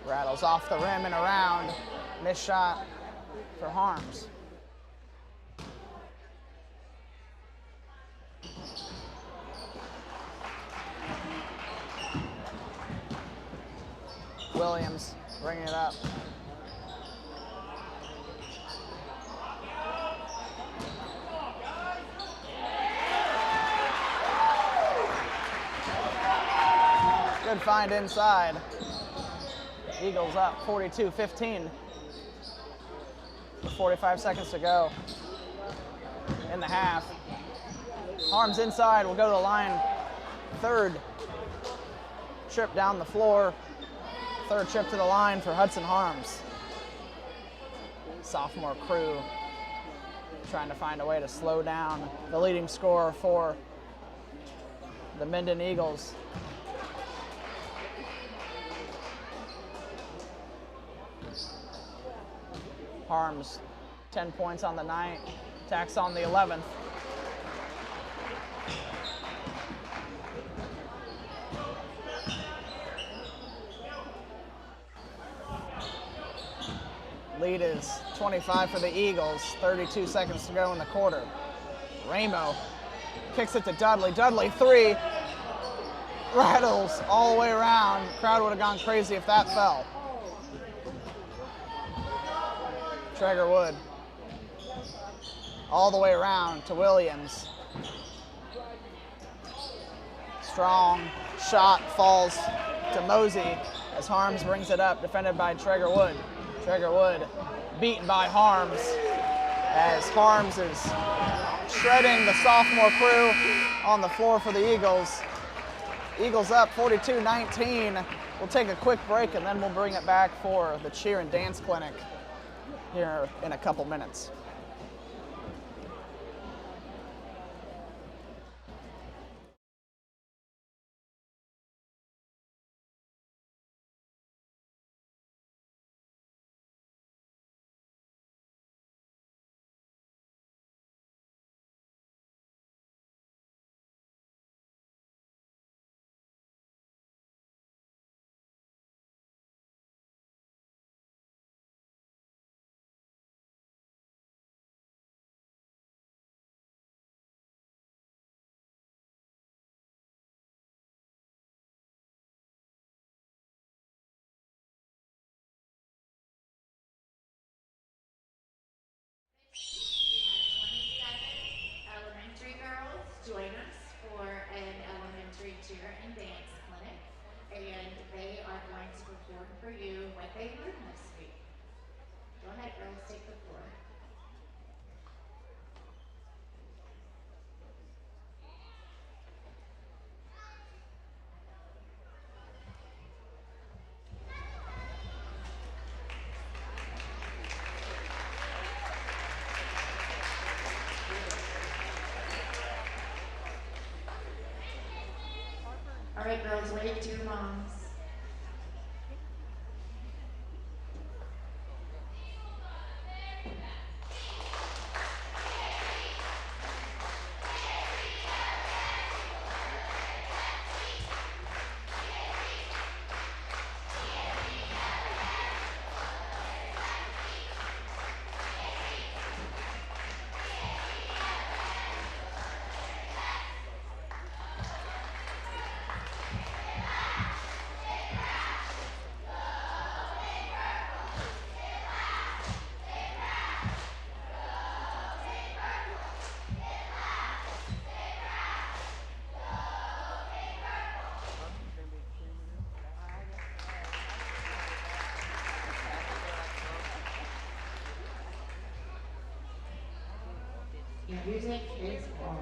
Rattles off the rim and around, missed shot for Harms. Williams bringing it up. Good find inside. Eagles up 42-15 with 45 seconds to go in the half. Harms inside, will go to the line. Third trip down the floor. Third trip to the line for Hudson Harms. Sophomore crew trying to find a way to slow down the leading scorer for the Minden Eagles. Harms, 10 points on the night, tacks on the 11th. Lead is 25 for the Eagles, 32 seconds to go in the quarter. Ramo kicks it to Dudley. Dudley, three. Rattles all the way around. Crowd would have gone crazy if that fell. Traeger Wood. All the way around to Williams. Strong shot falls to Mosey as Harms brings it up, defended by Traeger Wood. Traeger Wood beaten by Harms as Harms is shredding the sophomore crew on the floor for the Eagles. Eagles up 42-19. We'll take a quick break and then we'll bring it back for the cheer and dance clinic here in a couple minutes. Elementary girls, join us for an elementary cheer and dance clinic, and they are going to perform for you what they learned this week. Go ahead, girls, take the floor. All right, girls, wave to your moms. Your music is on.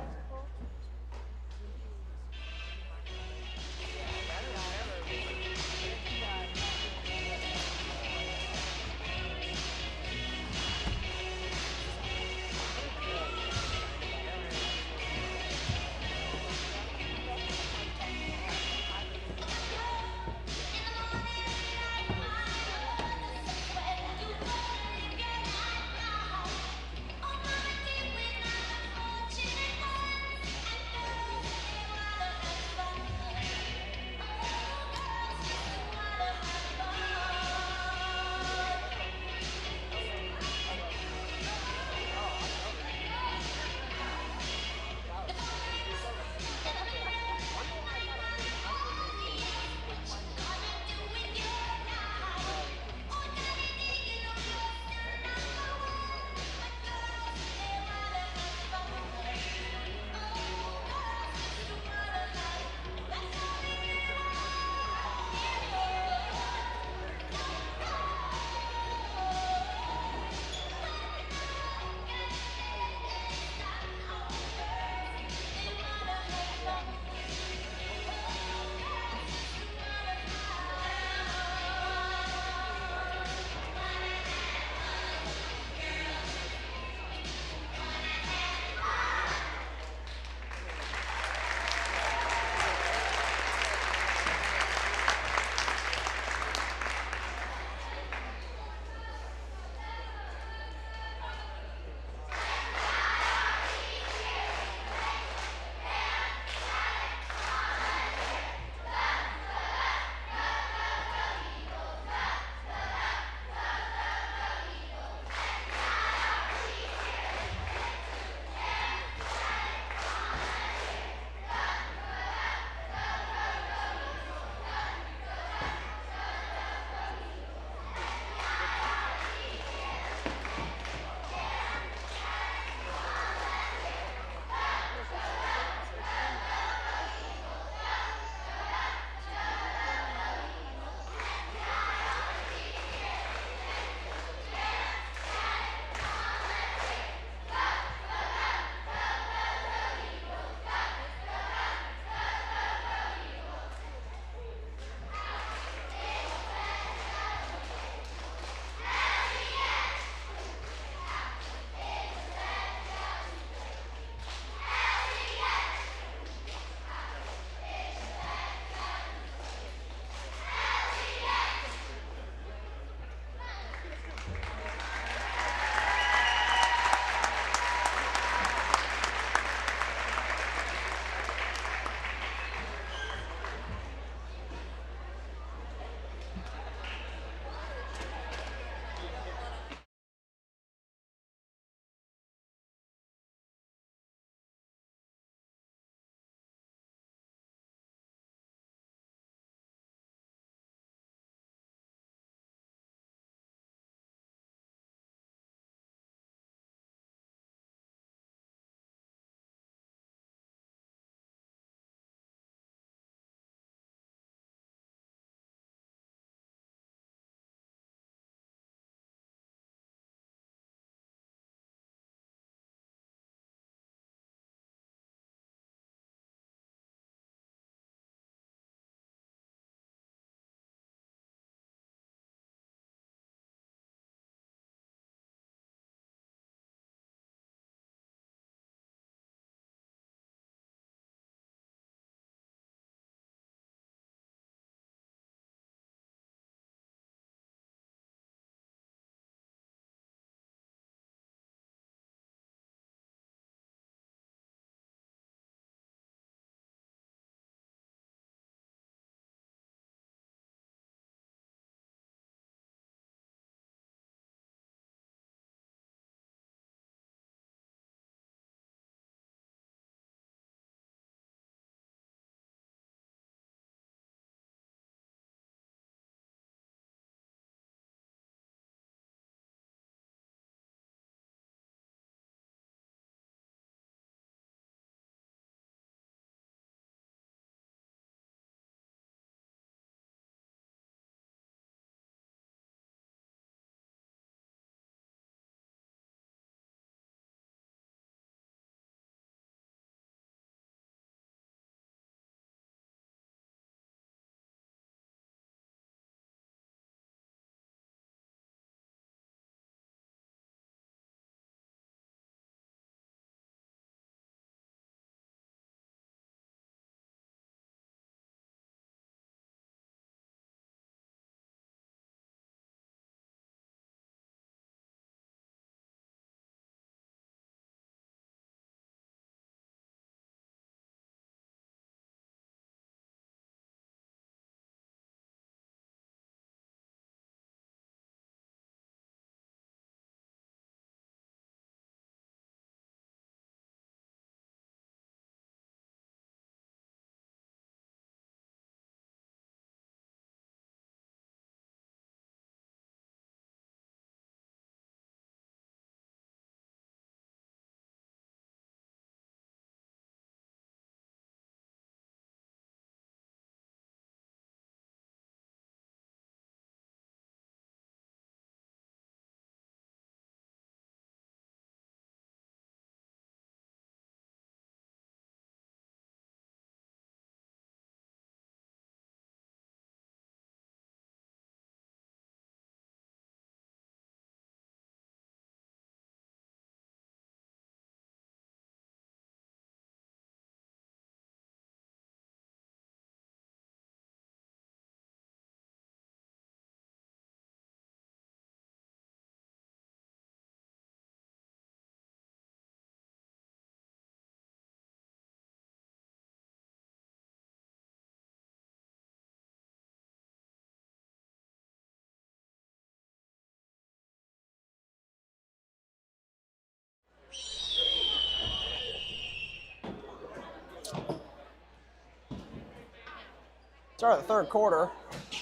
Start of the third quarter.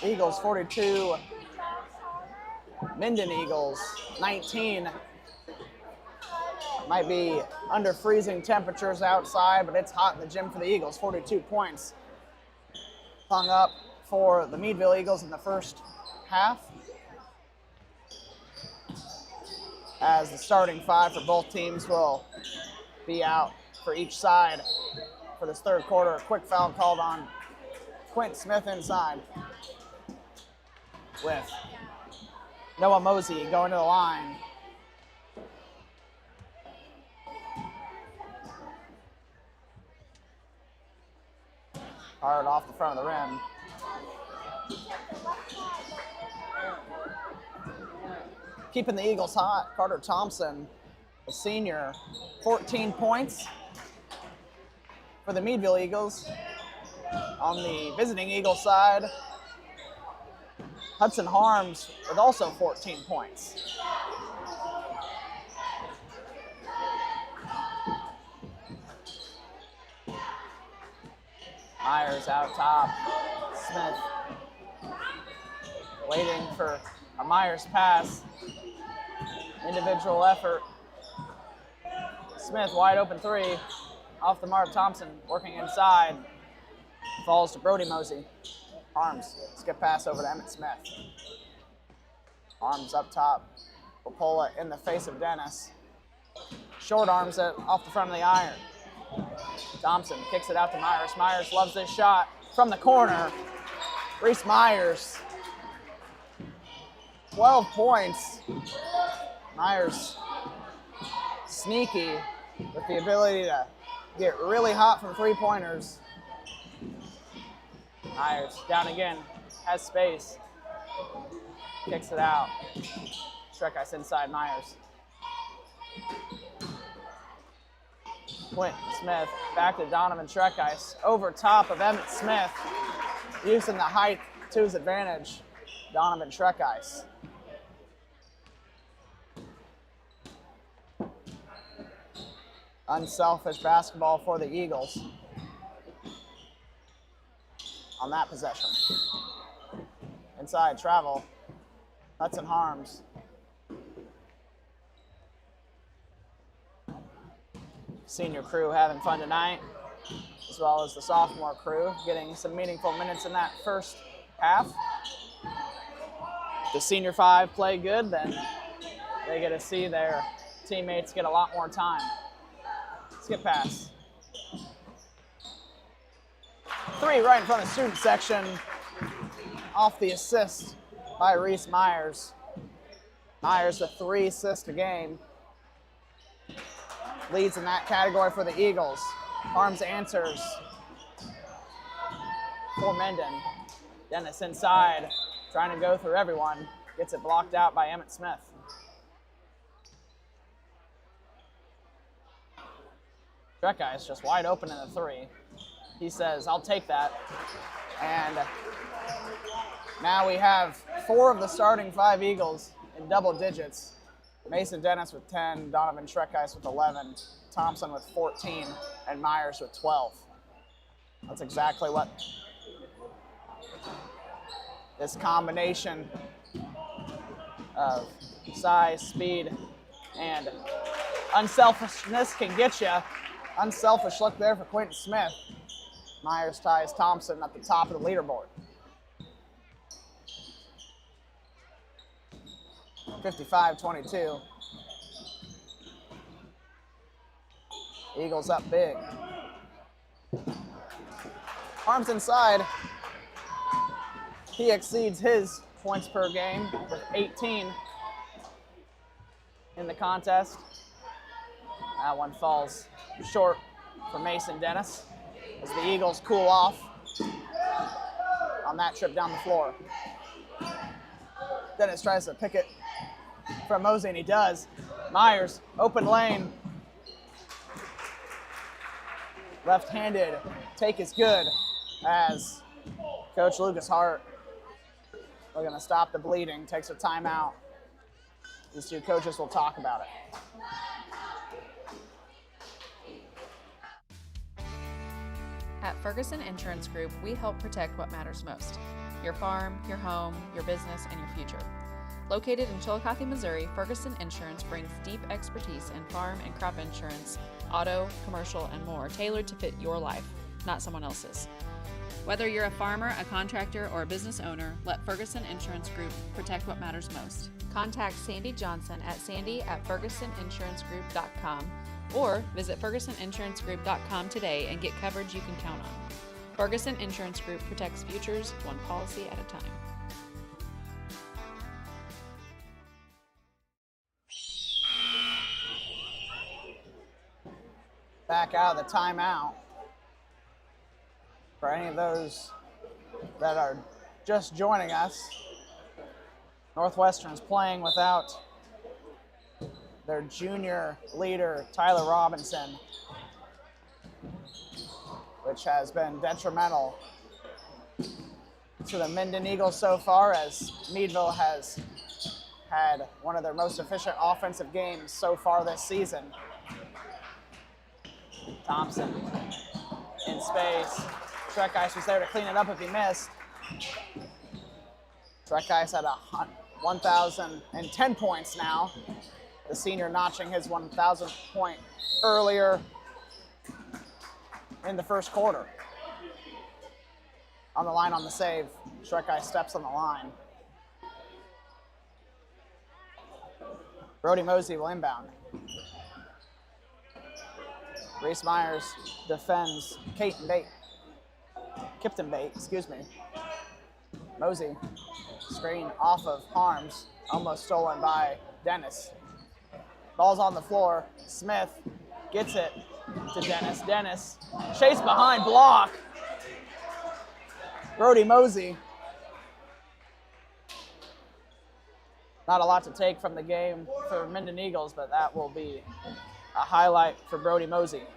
Eagles 42, Minden Eagles 19. Might be under freezing temperatures outside, but it's hot in the gym for the Eagles. 42 points hung up for the Meadville Eagles in the first half, as the starting five for both teams will be out for each side for this third quarter. A quick foul called on Quentin Smith inside, with Noah Mosey going to the line. Hard off the front of the rim. Keeping the Eagles hot, Carter Thompson, a senior, 14 points for the Meadville Eagles. On the visiting Eagles side, Hudson Harms with also 14 points. Myers out top. Smith waiting for a Myers pass. Individual effort. Smith wide open three. Off the mark, Thompson working inside. Falls to Brody Mosey. Arms, skip pass over to Emmett Smith. Arms up top. Will pull it in the face of Dennis. Short arms it off the front of the iron. Thompson kicks it out to Myers. Myers loves this shot from the corner. Reese Myers, 12 points. Myers, sneaky with the ability to get really hot from three-pointers. Myers down again, has space. Kicks it out. Streckheis inside Myers. Quentin Smith back to Donovan Streckheis. Over top of Emmett Smith. Using the height to his advantage. Donovan Streckheis. Unselfish basketball for the Eagles on that possession. Inside travel, Hudson Harms. Senior crew having fun tonight, as well as the sophomore crew getting some meaningful minutes in that first half. If the senior five play good, then they get to see their teammates get a lot more time. Skip pass. Three right in front of the student section. Off the assist by Reese Myers. Myers, the 3 assists a game. Leads in that category for the Eagles. Arms answers for Minden. Dennis inside, trying to go through everyone. Gets it blocked out by Emmett Smith. Streckheis just wide open in the 3. He says, I'll take that. And now we have 4 of the starting 5 Eagles in double digits. Mason Dennis with 10, Donovan Streckheis with 11, Thompson with 14, and Myers with 12. That's exactly what this combination of size, speed, and unselfishness can get you. Unselfish look there for Quentin Smith. Myers ties Thompson at the top of the leaderboard. 55-22. Eagles up big. Arms inside. He exceeds his points per game with 18 in the contest. That one falls short for Mason Dennis as the Eagles cool off on that trip down the floor. Dennis tries to pick it from Mosey, and he does. Myers, open lane. Left-handed take is good as Coach Lucas Hart, looking to stop the bleeding, takes a timeout. These two coaches will talk about it. At Ferguson Insurance Group, we help protect what matters most: your farm, your home, your business, and your future. Located in Chillicothe, Missouri, Ferguson Insurance brings deep expertise in farm and crop insurance, auto, commercial, and more, tailored to fit your life, not someone else's. Whether you're a farmer, a contractor, or a business owner, let Ferguson Insurance Group protect what matters most. Contact Sandy Johnson at sandy@fergusoninsurancegroup.com or visit fergusoninsurancegroup.com today and get coverage you can count on. Ferguson Insurance Group protects futures one policy at a time. Back out of the timeout. For any of those that are just joining us, Northwestern is playing without their junior leader, Tyler Robinson, which has been detrimental to the Minden Eagles so far, as Meadville has had one of their most efficient offensive games so far this season. Thompson in space. Schreckeis was there to clean it up if he missed. Schreckeis had 1,010 points now. The senior notching his 1,000th point earlier in the first quarter. On the line on the save, Schreckeis steps on the line. Brody Mosey will inbound. Reese Myers defends Kipton Bate, excuse me. Mosey, screen off of Harms, almost stolen by Dennis. Ball's on the floor. Smith gets it to Dennis. Dennis, chase behind, block. Brody Mosey. Not a lot to take from the game for Minden Eagles, but that will be a highlight for Brody Mosey.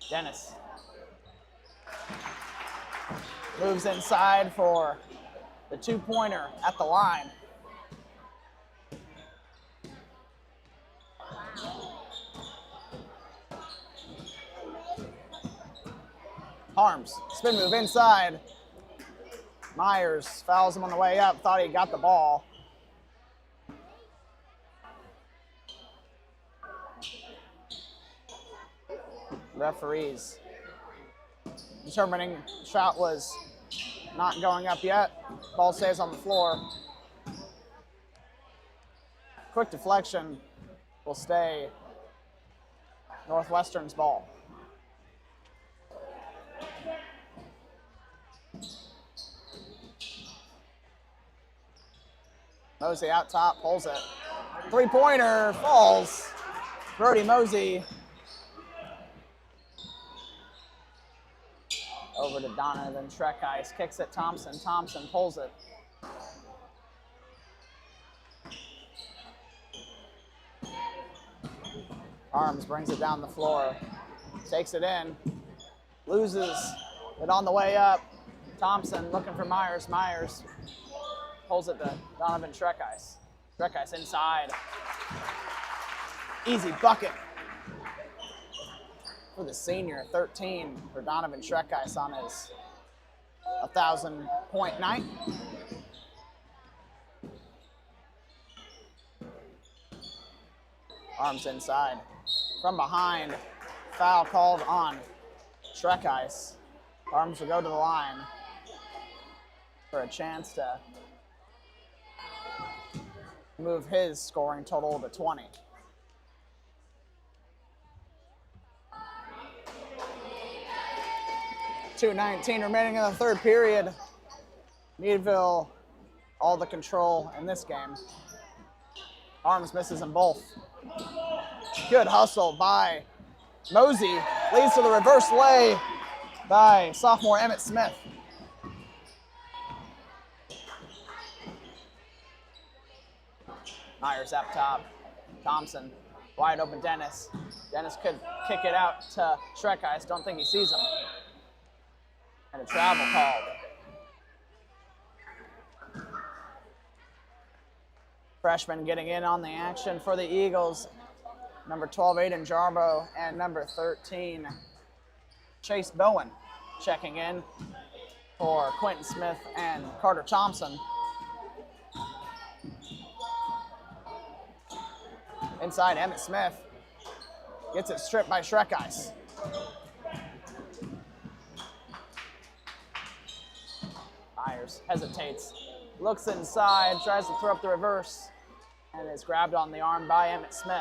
Dennis moves inside for the two-pointer at the line. Harms, spin move inside. Myers fouls him on the way up, thought he got the ball. Referees determining shot was not going up yet. Ball stays on the floor. Quick deflection will stay Northwestern's ball. Mosey out top, pulls it. Three-pointer falls. Brody Mosey. Over to Donovan Schreckeis, kicks it Thompson. Thompson pulls it. Arms brings it down the floor, takes it in, loses it on the way up. Thompson looking for Myers. Myers pulls it to Donovan Schreckeis. Schreckeis inside. Easy bucket for the senior, 13 for Donovan Schreckeis on his 1,000-point night. Arms inside. From behind, foul called on Schreckeis. Arms will go to the line for a chance to move his scoring total to 20. .2:19 remaining in the third period. Meadville, all the control in this game. Arms misses them both. Good hustle by Mosey. Leads to the reverse lay by sophomore Emmett Smith. Myers up top. Thompson, wide open Dennis. Dennis could kick it out to Schreckeis. Don't think he sees him. And a travel called. Freshman getting in on the action for the Eagles. number 12, Aiden Jarbo, and number 13, Chase Bowen, checking in for Quentin Smith and Carter Thompson. Inside, Emmett Smith gets it stripped by Shrek Ice. Myers hesitates, looks inside, tries to throw up the reverse, and is grabbed on the arm by Emmett Smith.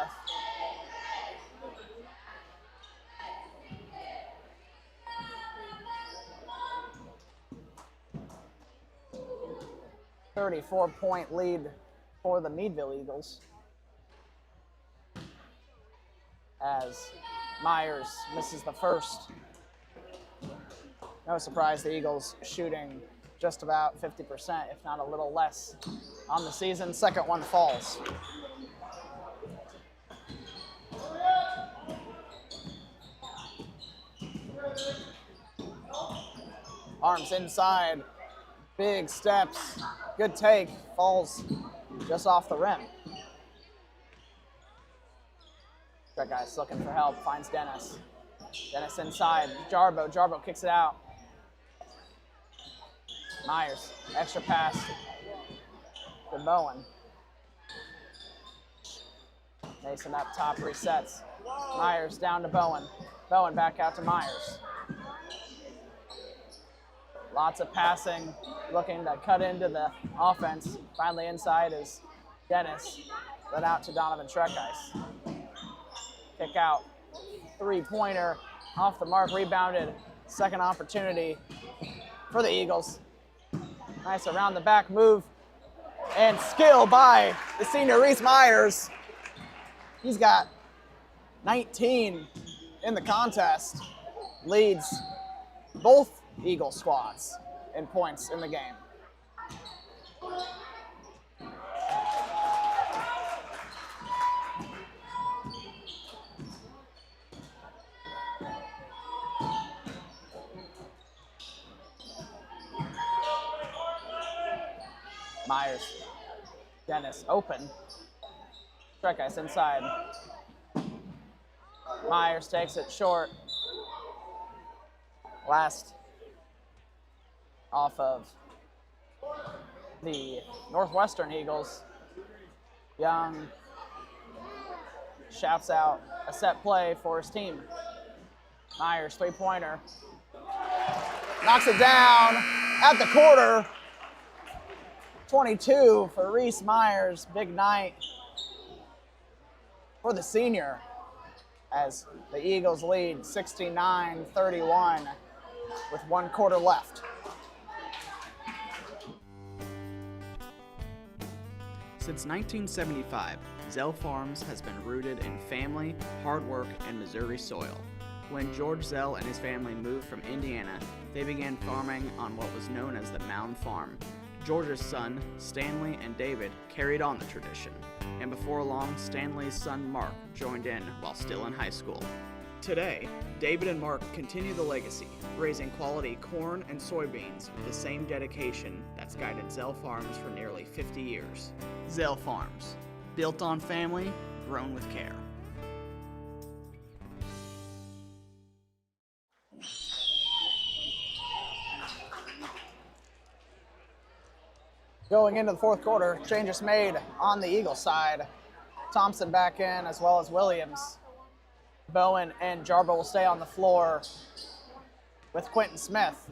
A 34-point lead for the Meadville Eagles, as Myers misses the first. No surprise, the Eagles shooting just about 50%, if not a little less, on the season. Second one falls. Arms inside, big steps, good take, falls just off the rim. That guy's looking for help, finds Dennis. Dennis inside, Jarbo kicks it out. Myers, extra pass to Bowen. Mason up top, resets. Myers down to Bowen. Bowen back out to Myers. Lots of passing, looking to cut into the offense. Finally inside is Dennis, let out to Donovan Shrekice. Kick out, three-pointer, off the mark, rebounded. Second opportunity for the Eagles. Nice around the back move and skill by the senior Reese Myers. He's got 19 in the contest, leads both Eagle squads in points in the game. Myers, Dennis open. Shrekice inside. Myers takes it short. Last off of the Northwestern Eagles. Young shouts out a set play for his team. Myers, three-pointer. Knocks it down at the quarter. 22 for Reese Myers. Big night for the senior as the Eagles lead 69-31 with 1 quarter left. Since 1975, Zell Farms has been rooted in family, hard work, and Missouri soil. When George Zell and his family moved from Indiana, they began farming on what was known as the Mound Farm. George's son, Stanley, and David carried on the tradition, and before long, Stanley's son Mark joined in while still in high school. Today, David and Mark continue the legacy, raising quality corn and soybeans with the same dedication that's guided Zell Farms for nearly 50 years. Zell Farms, built on family, grown with care. Going into the fourth quarter, changes made on the Eagle side. Thompson back in, as well as Williams. Bowen and Jarbo will stay on the floor with Quentin Smith.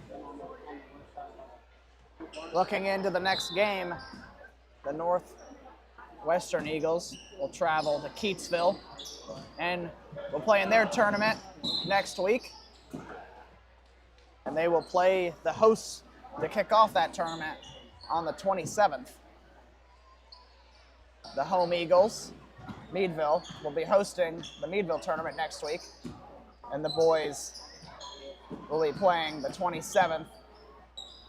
Looking into the next game, the Northwestern Eagles will travel to Keatsville and will play in their tournament next week. And they will play the hosts to kick off that tournament on the 27th. The home Eagles, Meadville, will be hosting the Meadville tournament next week, and the boys will be playing the 27th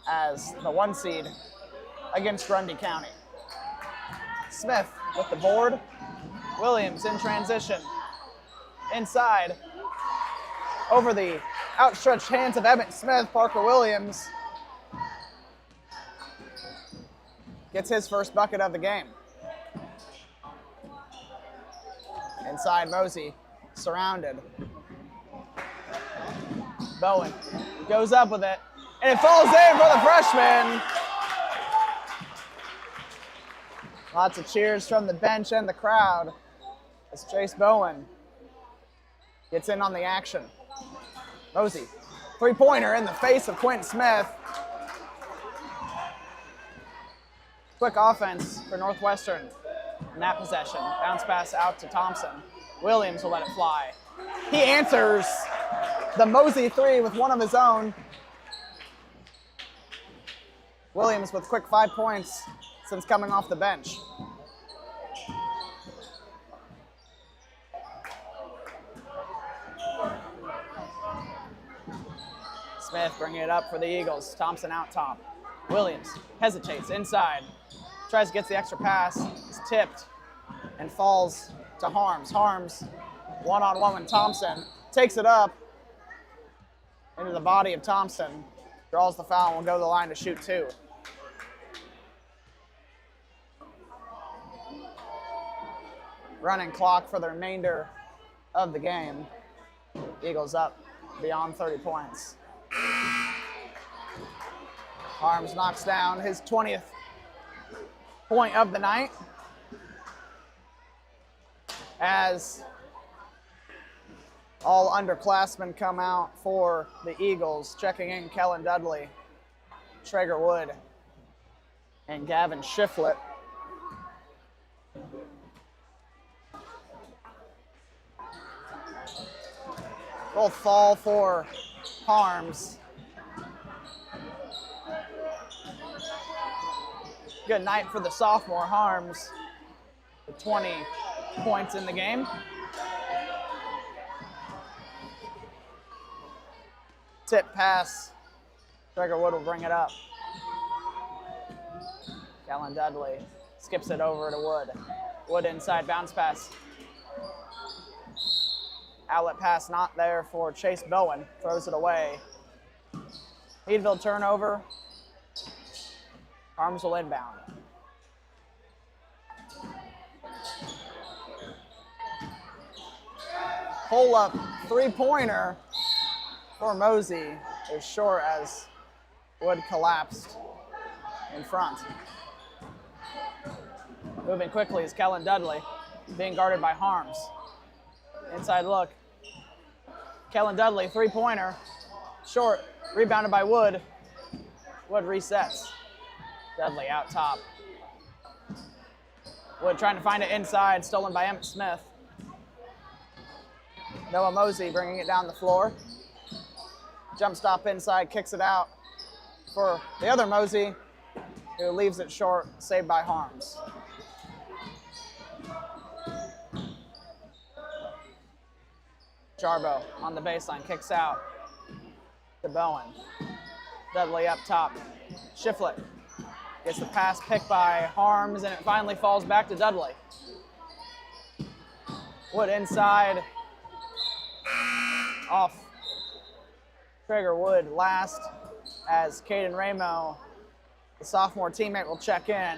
as the 1 seed against Grundy County. Smith with the board. Williams in transition. Inside. Over the outstretched hands of Emmett Smith, Parker Williams gets his first bucket of the game. Inside, Mosey, surrounded. Bowen goes up with it, and it falls in for the freshman. Lots of cheers from the bench and the crowd as Chase Bowen gets in on the action. Mosey, three-pointer in the face of Quentin Smith. Quick offense for Northwestern in that possession. Bounce pass out to Thompson. Williams will let it fly. He answers the Mosey three with one of his own. Williams with quick 5 points since coming off the bench. Smith bringing it up for the Eagles. Thompson out top. Williams hesitates inside. Tries to get the extra pass. It's tipped and falls to Harms. Harms one-on-one with Thompson. Takes it up into the body of Thompson. Draws the foul and will go to the line to shoot two. Running clock for the remainder of the game. Eagles up beyond 30 points. Harms knocks down his 20th point of the night as all underclassmen come out for the Eagles. Checking in Kellen Dudley, Traeger Wood, and Gavin Shiflett. Both fall for Harms. Good night for the sophomore Harms with 20 points in the game. Tip pass. Traeger Wood will bring it up. Kellen Dudley skips it over to Wood. Wood inside, bounce pass. Outlet pass not there for Chase Bowen. Throws it away. Meadville turnover. Harms will inbound. Pull-up three-pointer for Mosey is short as Wood collapsed in front. Moving quickly is Kellen Dudley, being guarded by Harms. Inside look. Kellen Dudley, three-pointer, short, rebounded by Wood. Wood resets. Dudley out top. Wood trying to find it inside, stolen by Emmett Smith. Noah Mosey bringing it down the floor. Jump stop inside, kicks it out for the other Mosey, who leaves it short, saved by Harms. Jarbo on the baseline, kicks out to Bowen. Dudley up top. Shiflett gets the pass picked by Harms, and it finally falls back to Dudley. Wood inside. Off Traeger Wood last as Caden Ramo, the sophomore teammate, will check in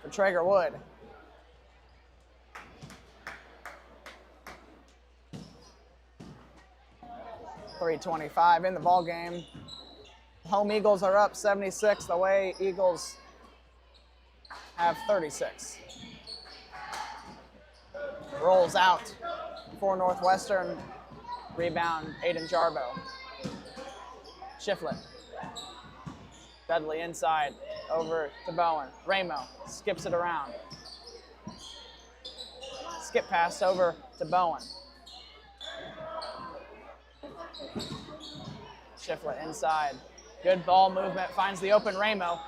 for Traeger Wood. .325 in the ball game. Home Eagles are up 76. The away Eagles have 36. Rolls out for Northwestern. Rebound, Aiden Jarbo. Shiflett. Dudley inside, over to Bowen. Ramo skips it around. Skip pass over to Bowen. Shiflett inside. Good ball movement, finds the open Ramo.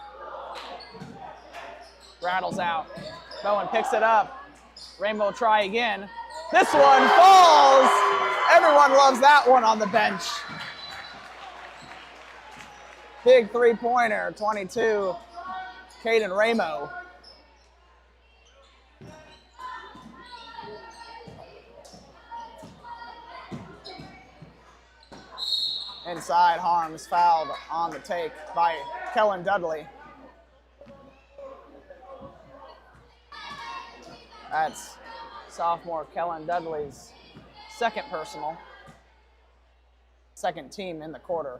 Rattles out. Bowen picks it up. Ramo will try again. This one falls! Everyone loves that one on the bench. Big three-pointer, 22, Caden Ramo. Inside, Harms fouled on the take by Kellen Dudley. That's sophomore Kellen Dudley's second personal, second team in the quarter.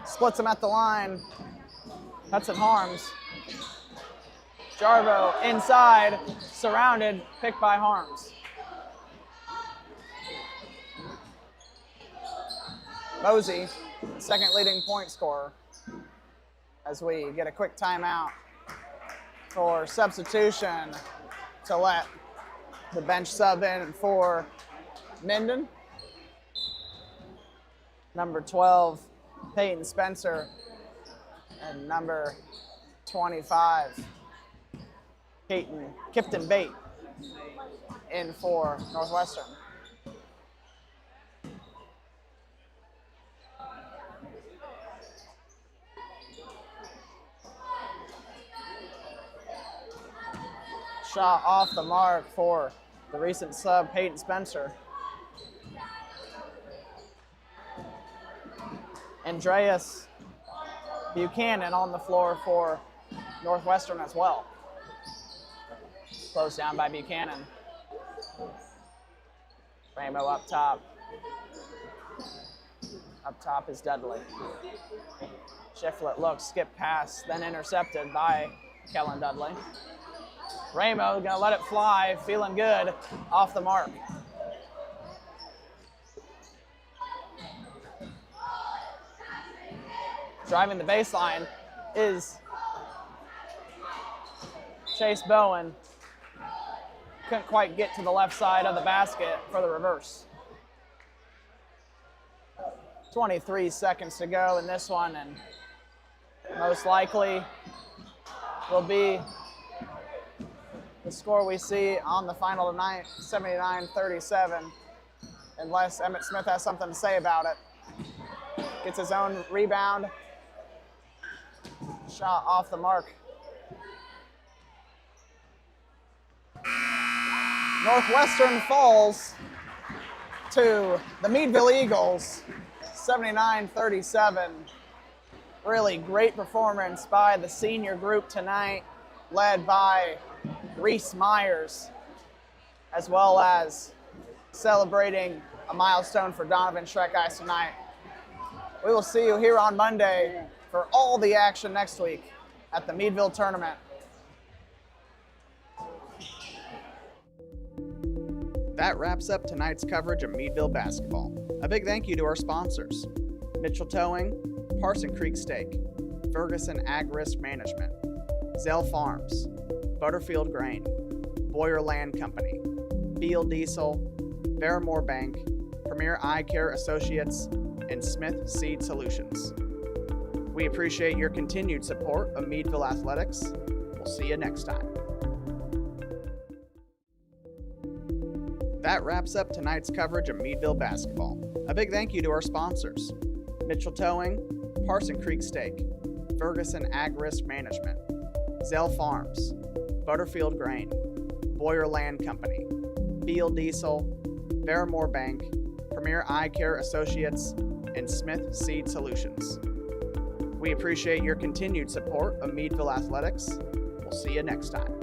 Splits him at the line. Hudson Harms. Jarvo inside, surrounded, picked by Harms. Mosey, second leading point scorer, as we get a quick timeout for substitution to let the bench sub in for Minden. Number 12, Peyton Spencer, and number 25, Kipton Bate, in for Northwestern. Shot off the mark for the recent sub, Peyton Spencer. Andreas Buchanan on the floor for Northwestern as well. Closed down by Buchanan. Ramo up top. Up top is Dudley. Shiflett looks, skip pass, then intercepted by Kellen Dudley. Ramo gonna let it fly, feeling good, off the mark. Driving the baseline is Chase Bowen. Couldn't quite get to the left side of the basket for the reverse. 23 seconds to go in this one, and most likely will be the score we see on the final tonight, 79-37, unless Emmett Smith has something to say about it. Gets his own rebound. Shot off the mark. Northwestern falls to the Meadville Eagles, 79-37. Really great performance by the senior group tonight, led by Reese Myers, as well as celebrating a milestone for Donovan Schreckgeist tonight. We will see you here on Monday for all the action next week at the Meadville tournament. That wraps up tonight's coverage of Meadville basketball. A big thank you to our sponsors: Mitchell Towing, Parson Creek Steak, Ferguson Ag Risk Management, Zell Farms, Butterfield Grain, Boyer Land Company, Beal Diesel, Barrymore Bank, Premier Eye Care Associates, and Smith Seed Solutions. We appreciate your continued support of Meadville Athletics. We'll see you next time. That wraps up tonight's coverage of Meadville basketball. A big thank you to our sponsors: Mitchell Towing, Parson Creek Steak, Ferguson Ag Risk Management, Zell Farms, Butterfield Grain, Boyer Land Company, Beal Diesel, Barrymore Bank, Premier Eye Care Associates, and Smith Seed Solutions. We appreciate your continued support of Meadville Athletics. We'll see you next time.